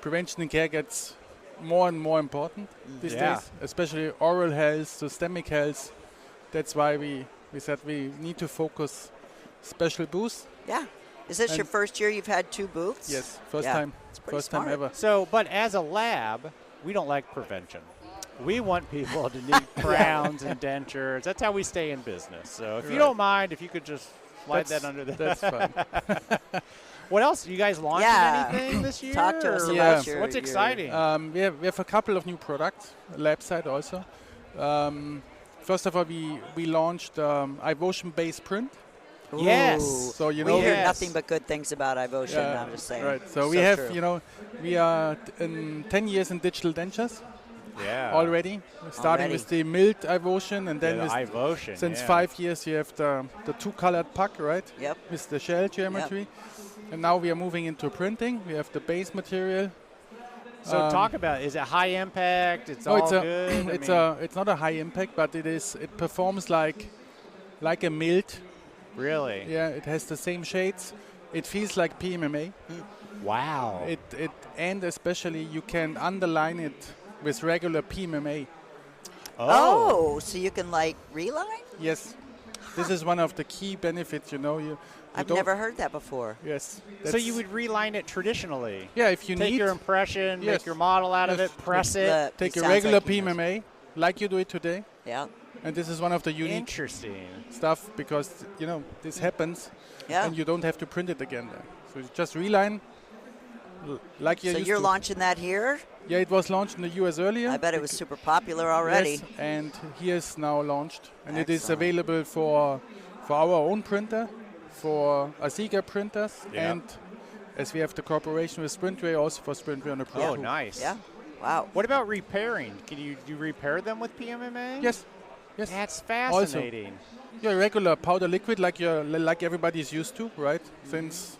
prevention and care gets more and more important these Yeah. days, especially oral health, systemic health. That's why we said we need to focus special booths. Yeah. Is this your And- first year you've had 2 booths? Yes, first Yeah, time. it's pretty First time smart. ever. So, but as a lab, we don't like prevention. We want people to need crowns and dentures. That's how we stay in business. So if you Right. don't mind, if you could just slide That's- that under the That's fine. What else? You guys launching Yeah. anything this year? Talk to us or about Yes. what's exciting? We have a couple of new products, lab side also. First of all, we launched iVotion-based print. Yes. So you We know, hear Yes. nothing but good things about iVotion, I'm just saying. right. So we have, true. you know, we are in 10 years in digital dentures Yeah. already. Starting Already. with the milled iVotion, and then Yeah, with, the iVotion. since yeah. 5 years you have the two-colored puck, right? Yep. With the shell geometry. And now we are moving into printing. We have the base material. So talk about, is it high impact? It's No, all it's a, good? it's not a high impact, but it performs like a milled. Really? Yeah, it has the same shades. It feels like PMMA. Wow. And especially you can underline it with regular PMMA. Oh, so you can like reline? Yes, this is one of the key benefits. You know, I've don't- never heard that before. Yes. So that's- you would reline it traditionally? Yeah, if you Take need your impression, Yes. make your model out of Yes. it, press it. take a Sounds regular like he knows. PMMA like you do it today. Yeah. And this is one of the unique Interesting. stuff because you know this happens, Yeah. and you don't have to print it again. There. So you just reline, like you So used you're to. launching that here? Yeah, it was launched in the US earlier. I bet it was super popular already. Yes, and he is now launched, and it is Excellent. available for our own printer, for Asiga printers, Yeah. and as we have the cooperation with Sprintway, also for Sprintway on the Pro. Oh, 2. nice. Yeah. Wow. What about repairing? Can you repair them with PMMA? Yes, yes. That's fascinating. Yeah, regular powder liquid like everybody's used to, right? Since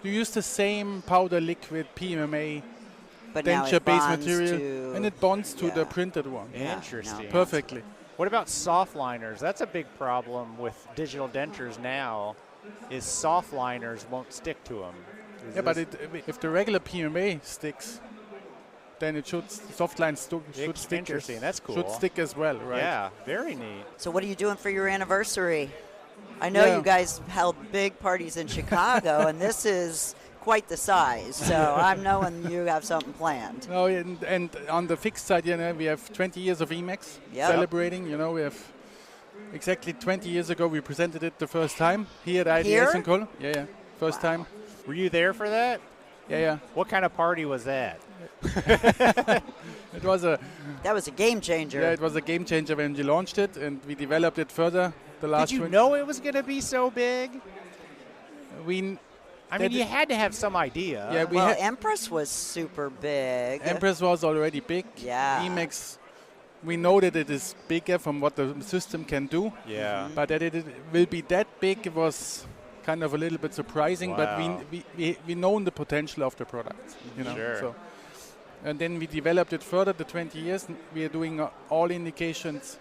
you use the same powder liquid PMMA But now denture it base bonds material, to and it bonds to the yeah. printed one Yeah, Interesting. no. perfectly. What about soft liners? That's a big problem with digital dentures now, is soft liners won't stick to them. Yeah, but if the regular PMMA sticks, then it should should stick. Interesting. That's cool. Should stick as well, right? Yeah, very neat. So what are you doing for your anniversary? I know Yeah. you guys held big parties in Chicago, and this is quite the size. So I'm knowing you have something planned. No, and on the fixed side, you know, we have 20 years of Emacs Yep. celebrating. You know, we have exactly 20 years ago we presented it the first time here at IDS Here? in Cologne. Yeah, first time. Were you there for that? Yeah. What kind of party was that? It was a That was a game changer. it was a game changer when we launched it, and we developed it further. The last Did you 20 know it was going to be so big? we I That mean, you is- had to have some idea. Yeah, we well, had Empress was super big. Empress was already big. Yeah. Emacs, we know that it is bigger from what the system can do, Yeah. but that it will be that big was kind of a little bit surprising. Wow. But we know the potential of the product, you know. Sure. So, and then we developed it further. The 20 years we are doing all indications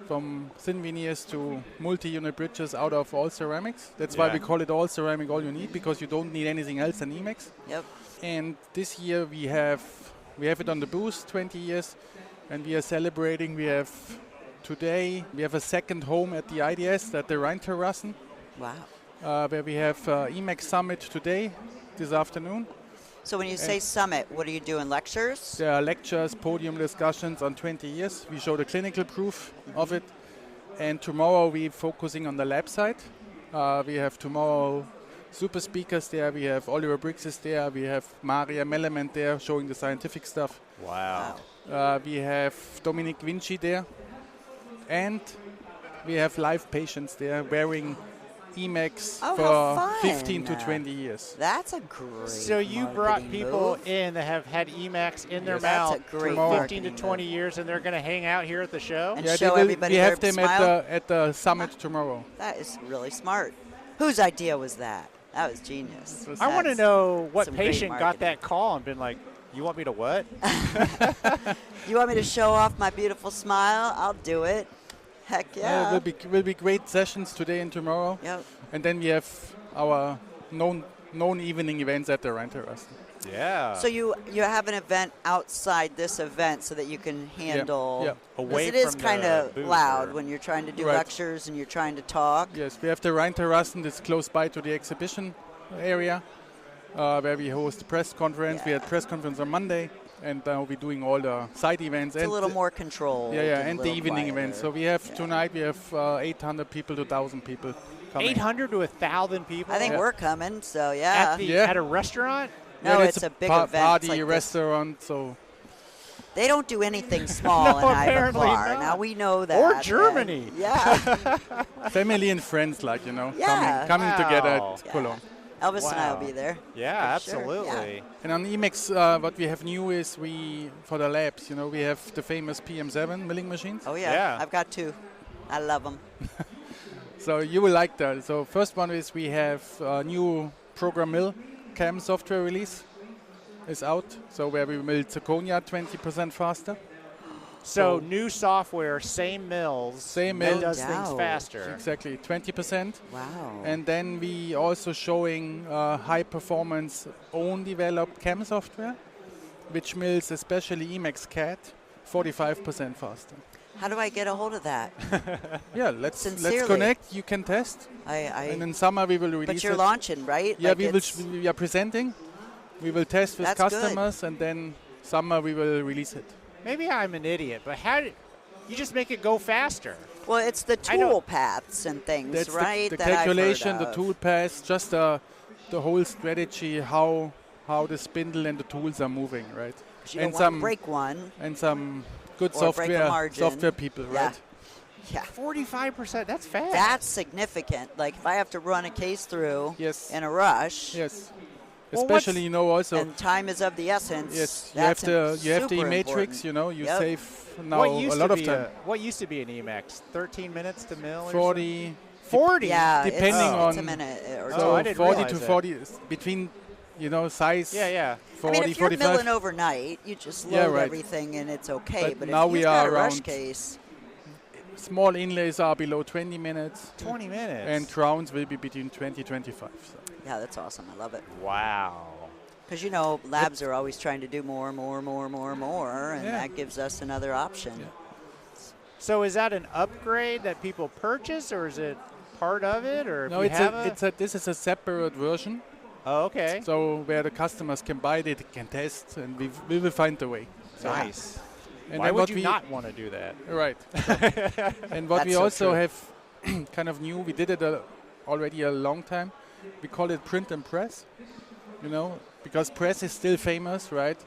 from thin veneers to multi-unit bridges out of all ceramics. That's why Yeah. we call it all ceramic, all you need, because you don't need anything else than Emacs. Yep. And this year we have it on the booth, 20 years, and we are celebrating. We have today we have a second home at the IDS at the Rheinterrassen, Wow. where we have Emacs Summit today, this afternoon. So when you say summit, what are you doing? Lectures? There are lectures, podium discussions on 20 years. We show the clinical proof of it. And tomorrow we're focusing on the lab side. We have tomorrow super speakers there. We have Oliver Briggs is there. We have Maria Mellement there showing the scientific stuff. Wow. We have Dominic Vinci there. And we have live patients there wearing Emacs Oh, how for fun. 15 to 20 years. That's a great So you brought marketing people move. in that have had Emacs in their Yes. That's mouth a great for 15 to marketing 20 move. years, and they're going to hang out here at the show? And Yeah, show everybody we have their them smile? at the summit tomorrow. That is really smart. Whose idea was that? That was genius. I want to That's know what some great patient got marketing. that call and been like, you want me to what? You want me to show off my beautiful smile? I'll do it. Heck yeah. Will be great sessions today and tomorrow. Yep. And then we have our known evening events at the Rheinterrassen. Yeah. So you have an event outside this event so that you can handle. yeah. 'cause Away it is from kind the of booth loud or- when you're trying to do Right. lectures and you're trying to talk. Yes, we have the Rheinterrassen that's close by to the exhibition area, where we host the press conference. We had Yeah. press conference on Monday, and we'll be doing all the side events. It's a and little the- more controlled. Yeah, a and the little evening events. So quieter. we have Yeah. tonight we have 800 people to 1,000 people coming. 800 to 1,000 people. I think Yeah. we're coming, so yeah. At a restaurant. No, Yeah, it's a big event. party It's like this. restaurant, so They don't do anything small No, in apparently Ivoclar. not. Now we know that. Or and- Germany. yeah. family and friends, like, Yeah. coming together Wow. at Cologne. Elvis and I Wow. will be there. Yeah, For sure, absolutely. And on Emacs, what we have new is for the labs, we have the famous PM7 milling machines. Oh, yeah. Yeah. I've got two. I love them. So you will like that. So first one is we have a new program mill CAM software release is out. So where we mill zirconia 20% faster. So new software, same mills. Same that mill. does No things doubt. faster. Exactly, 20%. Wow. And then we also showing high performance own developed CAM software, which mills especially Emacs CAD 45% faster. How do I get a hold of that? Yeah, let's Sincerely. connect. You can test, and in summer we will release but you're it. launching, right? Yeah, Like it's- we are presenting. We will test with That's good. customers, and then summer we will release it. Maybe I'm an idiot, but how did you just make it go faster? Well, it's the I know- tool paths and things, That's right? the that I've heard calculation, the of. tool paths, just the whole strategy, how the spindle and the tools are moving, right? 'Cause you and don't want to some break one. and some good Or break a margin. software people, Yeah. right? Yeah. 45%. That's fast. That's significant. Like if I have to run a case through Yes. in a rush, Yes. Well, Especially, also. and time is of the essence. Yes, you that's have the super matrix. important. You Yep. save now what used a lot to of be time. what used to be an Emacs? 13 minutes to mill. Or 40. 40. Yeah, Depending it's a on- minute or Oh, So I didn't 40 realize to that. 40 is between, size. Yeah, yeah. 40, I mean, if you're 45. milling overnight, you just load Yeah, right. everything and it's okay. But But now if we you've got are a rush around- case, Small inlays are below 20 minutes, 20 minutes. and crowns will be between 20-25. So. yeah, that's awesome. I love it. wow. Because, labs are always trying to do more, and Yeah. that gives us another option. Yeah. So is that an upgrade that people purchase, or is it part of it, or if No, you have this is a separate version. Oh, okay. So where the customers can buy it, can test, and we will find the way. So Nice. And Why then would what you we not want to do that? Right. And what That's we so also true. have kind of new, we did it already a long time. We call it print and press, because press is still famous, right?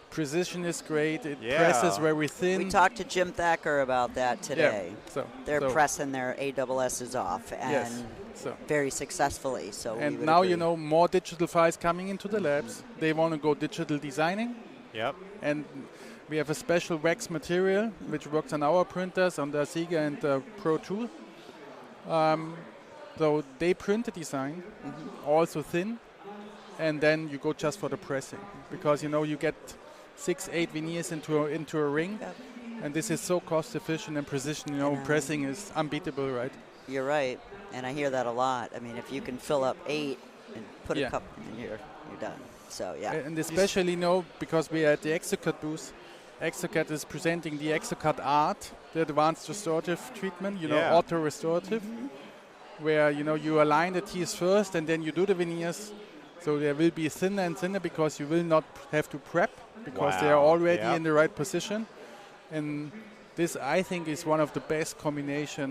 Precision is great. It Yeah. presses very thin. We talked to Jim Thacker about that today. So They're so pressing their ASS's off, and Yes. So very successfully. So we and would now agree. more digital files coming into the labs. They want to go digital designing, Yep. and we have a special wax material which works on our printers, on the Sega and the Pro tool. So they print the design, also thin, and then you go just for the pressing, because you get 6-8 veneers into a ring, Yep. and this is so cost efficient and precision. Pressing is unbeatable, right? You're right, and I hear that a lot. I mean, if you can fill up 8 and put Yeah. a couple, and you're done. So yeah, And especially because we are at the exocad booth. Exocad is presenting the exocad art, the advanced restorative treatment, Yeah. auto restorative, where you align the teeth first and then you do the veneers. So they will be thinner and thinner because you will not have to prep, because they are Wow. already Yep. in the right position. And this, I think, is one of the best combination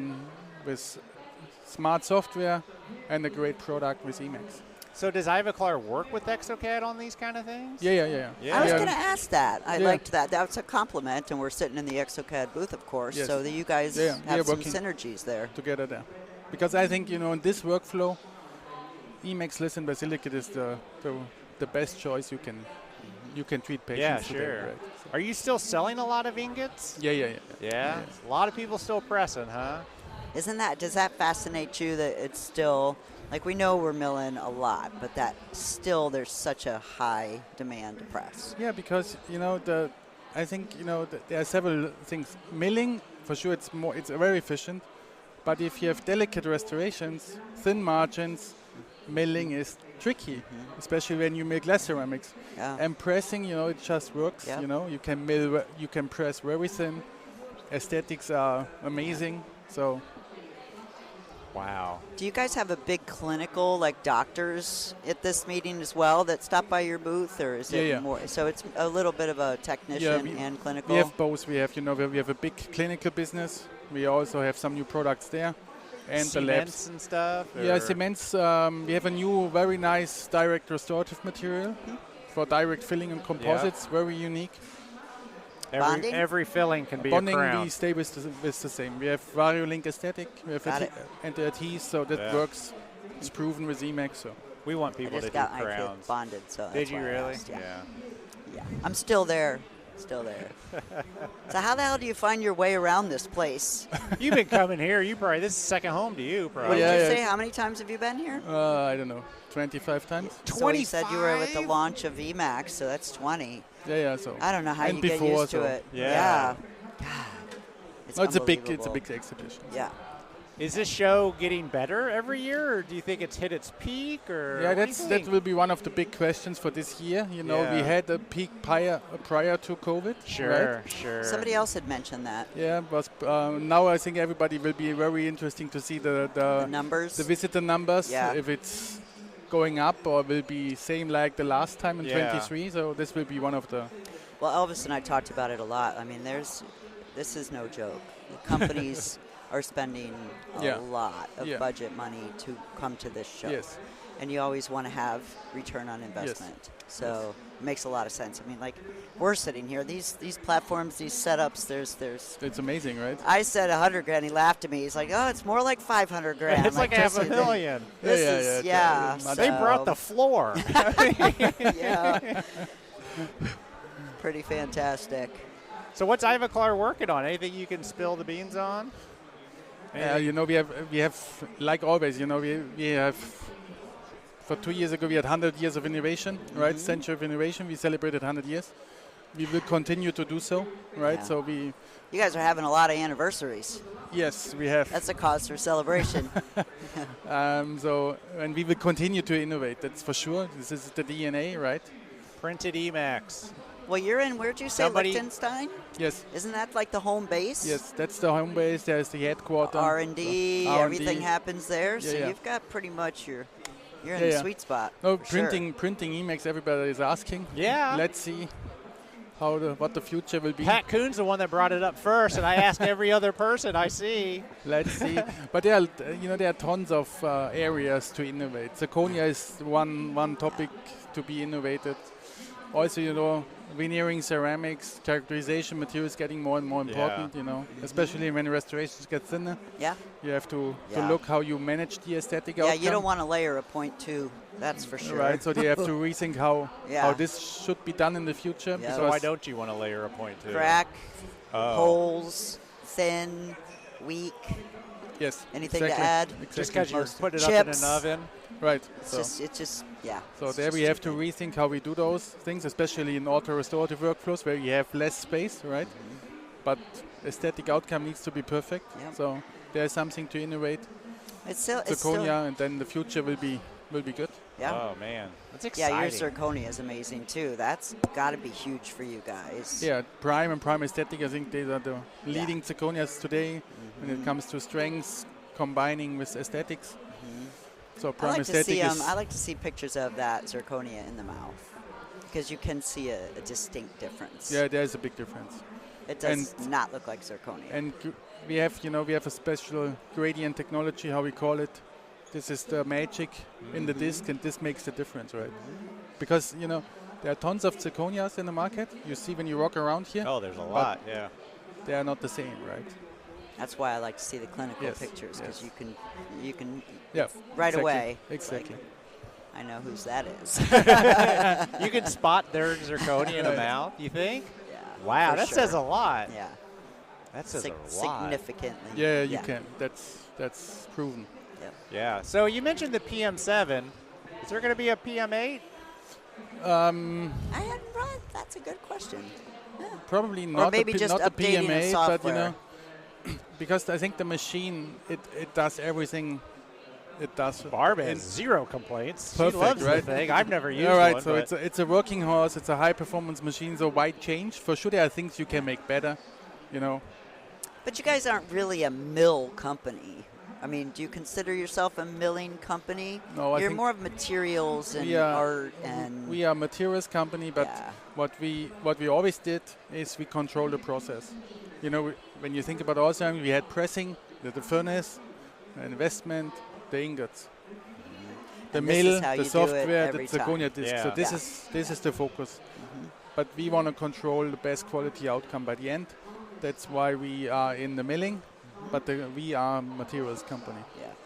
with smart software and a great product with Emacs. So does Ivoclar work with exocad on these kind of things? Yeah. I was Yeah. going to ask that. I Yeah. liked that. That's a compliment, and we're sitting in the exocad booth, of course, Yes. so that you guys Yeah, we are have some working synergies there. Together there. Because I think, in this workflow, Emacs Listen Basilicat is the best choice you can treat patients Yeah, today, sure. right? So Are you still selling a lot of ingots? yeah. Yeah. A lot of people still pressing, huh? Does that fascinate you that it's still, like we know we're milling a lot, but that still there's such a high demand to press? Yeah, because, I think, there are several things. Milling, for sure, it's very efficient. But if you have delicate restorations, thin margins, milling is tricky, especially when you make glass ceramics. Yeah. And pressing, it just works. Yeah. You can mill, you can press very thin. Aesthetics are amazing. So Wow. Do you guys have a big clinical, like doctors at this meeting as well that stop by your booth, or is it Yeah. more? So it's a little bit of a technician we- and clinical. we have both. We have, we have a big clinical business. We also have some new products there. and the labs. Cements and stuff? Yeah, or- cements. We have a new, very nice direct restorative material for direct filling and composites. Very unique. Bonding? Every filling can be Bonding, a crown. we stay with the same. We have VarioLink aesthetic. We have Got it. anti-adhese, so that Yeah. works. It's proven with Emacs. So We want I people to just do got my kid crowns. bonded, so Did that's you why I really? asked, yeah. I'm still there. Still there. So how the hell do you find your way around this place? You've been coming here. This is second home to you, What probably. did Yeah, you yeah. say? How many times have you been here? I don't know, 25 times. So you said you were at the launch of Emacs, so that's 20. Yeah. So I don't know how And you get before, used to so- it. Yeah. God. no, it's a big unbelievable. exhibition. Yeah. Is this show getting better every year, or do you think it's hit its peak? Or Yeah, what do you that think? will be one of the big questions for this year. You know, we Yeah. had a peak prior to COVID. Sure, Right? sure. Somebody else had mentioned that. Yeah, but now I think everybody will be very interesting to see The the numbers. visitor numbers. Yeah. If it's going up or will be same like the last time in Yeah. 23. So this will be one of the. Well, Elvis and I talked about it a lot. I mean, this is no joke. The companies are spending a Yeah. lot of Yeah. budget money to come to this show. Yes. And you always want to have return on investment. So it makes a lot of sense. I mean, like, we're sitting here. These platforms, these setups, there's It's amazing, right? I said 100 grand. He laughed at me. He's like, oh, it's more like 500 grand. It's like this half a is- million. This Yeah, is, yeah, yeah. They so- brought the floor. yeah. Pretty fantastic. So what's Ivoclar working on? Anything you can spill the beans on? You know, we have like always. You know, we have. For 2 years ago, we had 100 years of innovation, right? Century of innovation. We celebrated 100 years. We will continue to do so, right? Yeah. So we, You guys are having a lot of anniversaries. yes, we have. That's a cause for celebration. So, and we will continue to innovate. That's for sure. This is the DNA, right? Printed Emacs. Well, you're in, where'd you say, Somebody- Liechtenstein? Yes, Isn't that like the home base? yes. That's the home base. There's the headquarter. R&D, So, R&D. everything happens there. Yeah, so yeah. you've got pretty much you're in Yeah, the yeah. sweet spot. No, for sure. printing Emacs. Everybody is asking. Yeah. Let's see what the future will be. Pat Kuhn's the one that brought it up first, and I asked every other person I see. Let's see. But there are tons of areas to innovate. Zirconia is one topic to be innovated. Also, veneering ceramics, characterization materials getting more and more important. Especially when restorations get thinner. Yeah. You have to Yeah. look how you manage the aesthetic Yeah, outcome. you don't want to layer a 0.2. That's for sure. Right, so they have to rethink how Yeah. this should be done in the future. Yeah. So why because- don't you want to layer a point two? Crack, Oh. holes, thin, weak. Yes. Anything to exactly, add? Exactly. Just because you're putting it up in Chips. an oven? Right. It's just, yeah. So it's there we just have to too big. rethink how we do those things, especially in auto-restorative workflows where you have less space, right? But aesthetic outcome needs to be perfect. Yep. So there's something to innovate. It's still, Zirconia, and then the future will be good. yeah. Oh, man. That's Yeah, exciting. your zirconia is amazing too. That's got to be huge for you guys. Yeah, Prime and Prime Aesthetic, I think these are the leading zirconias today when it comes to strengths, combining with aesthetics. So I Prime like to Aesthetic see is I like to see pictures of that zirconia in the mouth because you can see a distinct difference. yeah, there's a big difference. It does not look like zirconia. And we have a special gradient technology, how we call it. This is the magic in the disc, and this makes the difference, right? Because there are tons of zirconias in the market. You see when you walk around here, Oh, there's a lot, yeah. they are not the same, right? That's why I like to see the clinical Yes, pictures because yes. you can Yeah, right exactly, away. Exactly. I know whose that is. You can spot their zirconia in a mouth, you think? Yeah, Wow, for that sure. says a lot. Yeah, That says a lot. significantly. Yeah, you can. That's proven. Yeah. So you mentioned the PM7. Is there going to be a PM8? I hadn't run. That's a good question. Probably not. maybe the, just not the updating the PMA, but software. because I think the machine it does everything it does. Barb has in- zero complaints. Perfect, she loves right? the thing. I've never used All right, one. so but it's a working horse. It's a high performance machine. So why change? For sure, there are things you can make better. But you guys aren't really a mill company. I mean, do you consider yourself a milling company? No, I You're think more of materials and we are- art and we are a materials company, but Yeah. what we always did is we control the process. When you think about our ceramic, we had pressing, the furnace, investment, the ingots. The And this mill, is how the you do it software, the every time. zirconia disc. Yeah. So this is the focus. But we want to control the best quality outcome by the end. That's why we are in the milling, but we are a materials company.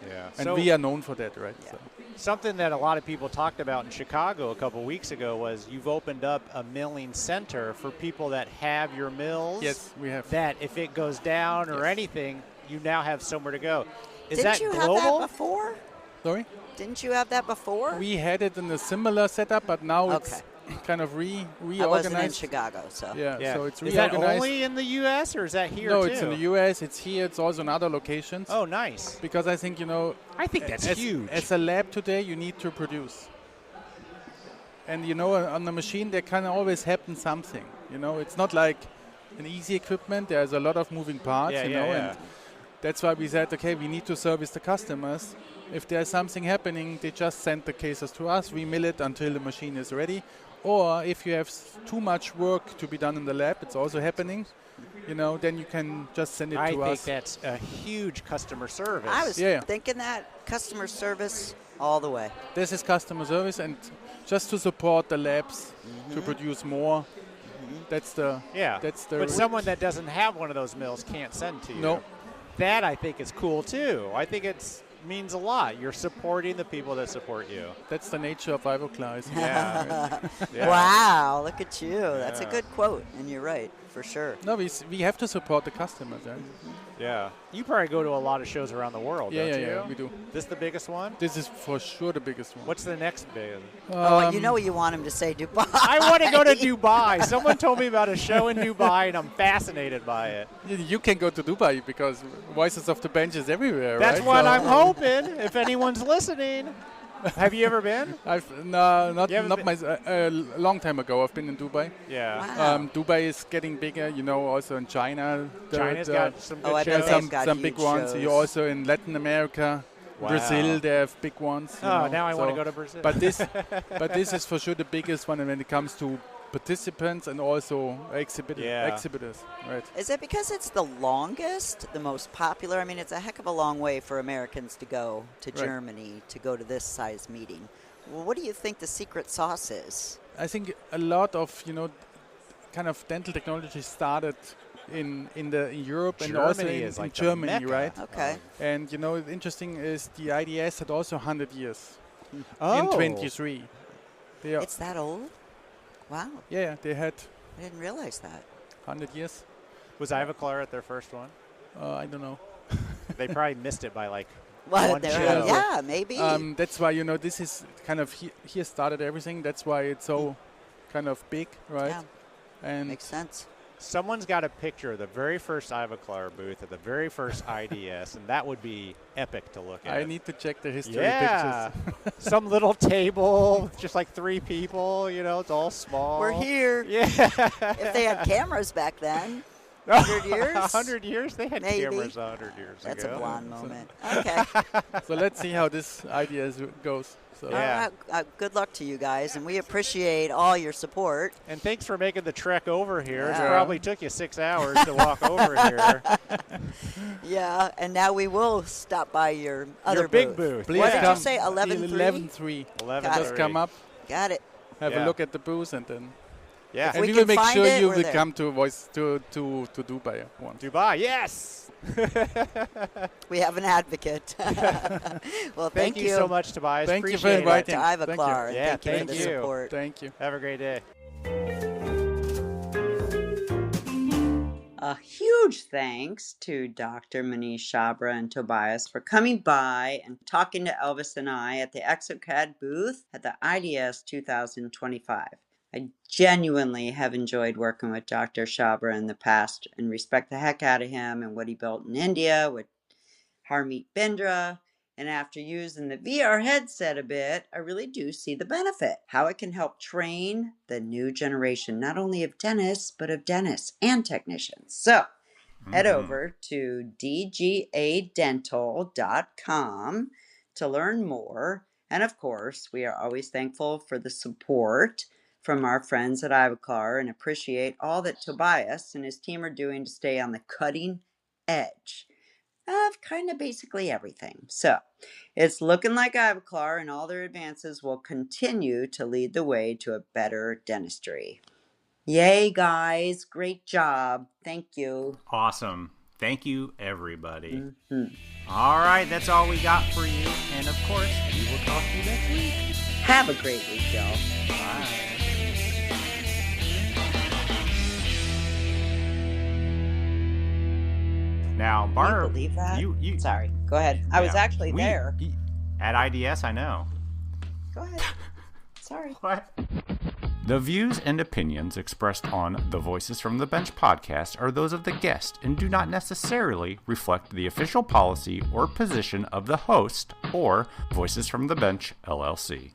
Yeah. And So we are known for that, right? Yeah. So. something that a lot of people talked about in Chicago a couple weeks ago was you've opened up a milling center for people that have your mills. Yes, we have. That if it goes down or Yes. anything, you now have somewhere to go. Is Didn't that you global? have that before? Sorry? Didn't you have that before? We had it in a similar setup, but now it's kind of I wasn't in reorganized. Chicago, so. Yeah, so it's Is that reorganized. only in the U.S. or is that here No, too? it's in the U.S., it's here, it's also in other locations. Oh, nice. Because I think, I think that's huge. As a lab today, you need to produce. And, on the machine, there can always happen something. It's not like an easy equipment. There's a lot of moving parts, and that's why we said, okay, we need to service the customers. If there's something happening, they just send the cases to us. We mill it until the machine is ready. Or if you have too much work to be done in the lab, it's also happening, then you can just send it to us. I think that's a huge customer service. I was thinking that customer service all the way. This is customer service, and just to support the labs to produce more. That's the But someone that doesn't have one of those mills can't send to you. No. That I think is cool too. I think means a lot. You're supporting the people that support you. That's the nature of Ivoclar. Yeah. Wow, look at you. That's a good quote, and you're right, for sure. No, we have to support the customers. Right? Yeah. You probably go to a lot of shows around the world, don't you? Yeah, we do. This the biggest one? This is for sure the biggest one. What's the next big? You know you want him to say Dubai. I want to go to Dubai. Someone told me about a show in Dubai, and I'm fascinated by it. You can go to Dubai because Voices of the Bench is everywhere, That's right? what I'm hoping, if anyone's listening. Have you ever been? Not a long time ago. I've been in Dubai. Yeah. Wow. Dubai is getting bigger. Also in China. China's got some good I bet shows. they've got some big huge ones. shows. You're also in Latin America, Wow. Brazil. They have big ones. Oh, now I want to go to Brazil. But this is for sure the biggest one when it comes to participants and also exhibitors. Right. Is it because it's the longest, the most popular? I mean, it's a heck of a long way for Americans to go to Germany to go to this size meeting. Well, what do you think the secret sauce is? I think a lot of kind of dental technology started in Europe and also is in like the Germany, Mecca. right? Okay. And interesting is the IDS had also 100 years Oh. in 23. It's that old? Wow. Yeah, they had I didn't realize that. 100 years. Was Ivoclar at their first one? I don't know. They probably missed it by like Well, one there, show. yeah, maybe. That's why this is kind of here started everything. That's why it's so kind of big, right? Yeah. And Makes sense. Someone's got a picture of the very first Ivoclar booth at the very first IDS, and that would be epic to look at. I need to check the history yeah. pictures. Some little table, with just like 3 people, it's all small. We're here. Yeah. If they had cameras back then, 100 years? 100 years? They had Maybe. cameras 100 years That's ago. a blonde moment. Okay. So let's see how this idea goes. So Yeah. Good luck to you guys, and we appreciate all your support. And thanks for making the trek over here. Yeah. It probably took you 6 hours to walk over here. Yeah, and now we will stop by your other Your big booth. please What did you come. say, 11.3? 11.3. 11 Got Just come up, Got it. have Yeah. a look at the booth, and then Yeah. and we we will can make find sure it, you we're will there. come to Dubai once. Dubai, yes. We have an advocate. Well, Thank you so much, Tobias. Thank you for Appreciate it. inviting. to Thank you. Ivoclar, and Yeah, thank you for thank the you. support. Thank you. Have a great day. A huge thanks to Dr. Manish Chhabra and Tobias for coming by and talking to Elvis and I at the exocad booth at the IDS 2025. I genuinely have enjoyed working with Dr. Chhabra in the past and respect the heck out of him and what he built in India with Harmeet Bindra. And after using the VR headset a bit, I really do see the benefit, how it can help train the new generation, not only of dentists, but of dentists and technicians. So head over to dgadental.com to learn more. And of course, we are always thankful for the support from our friends at Ivoclar and appreciate all that Tobias and his team are doing to stay on the cutting edge. of kind of basically everything. So it's looking like Ivoclar and all their advances will continue to lead the way to a better dentistry. Yay, guys. Great job. Thank you. Awesome. Thank you, everybody. Mhm. All right, that's all we got for you. And of course, we will talk to you next week. Have a great week, y'all. Bye. Now, Can you Barb, believe that? you Sorry. Go ahead. I was yeah, actually there. At IDS, I know. Go ahead. Sorry. What? The views and opinions expressed on the Voices from the Bench podcast are those of the guest and do not necessarily reflect the official policy or position of the host or Voices from the Bench, LLC.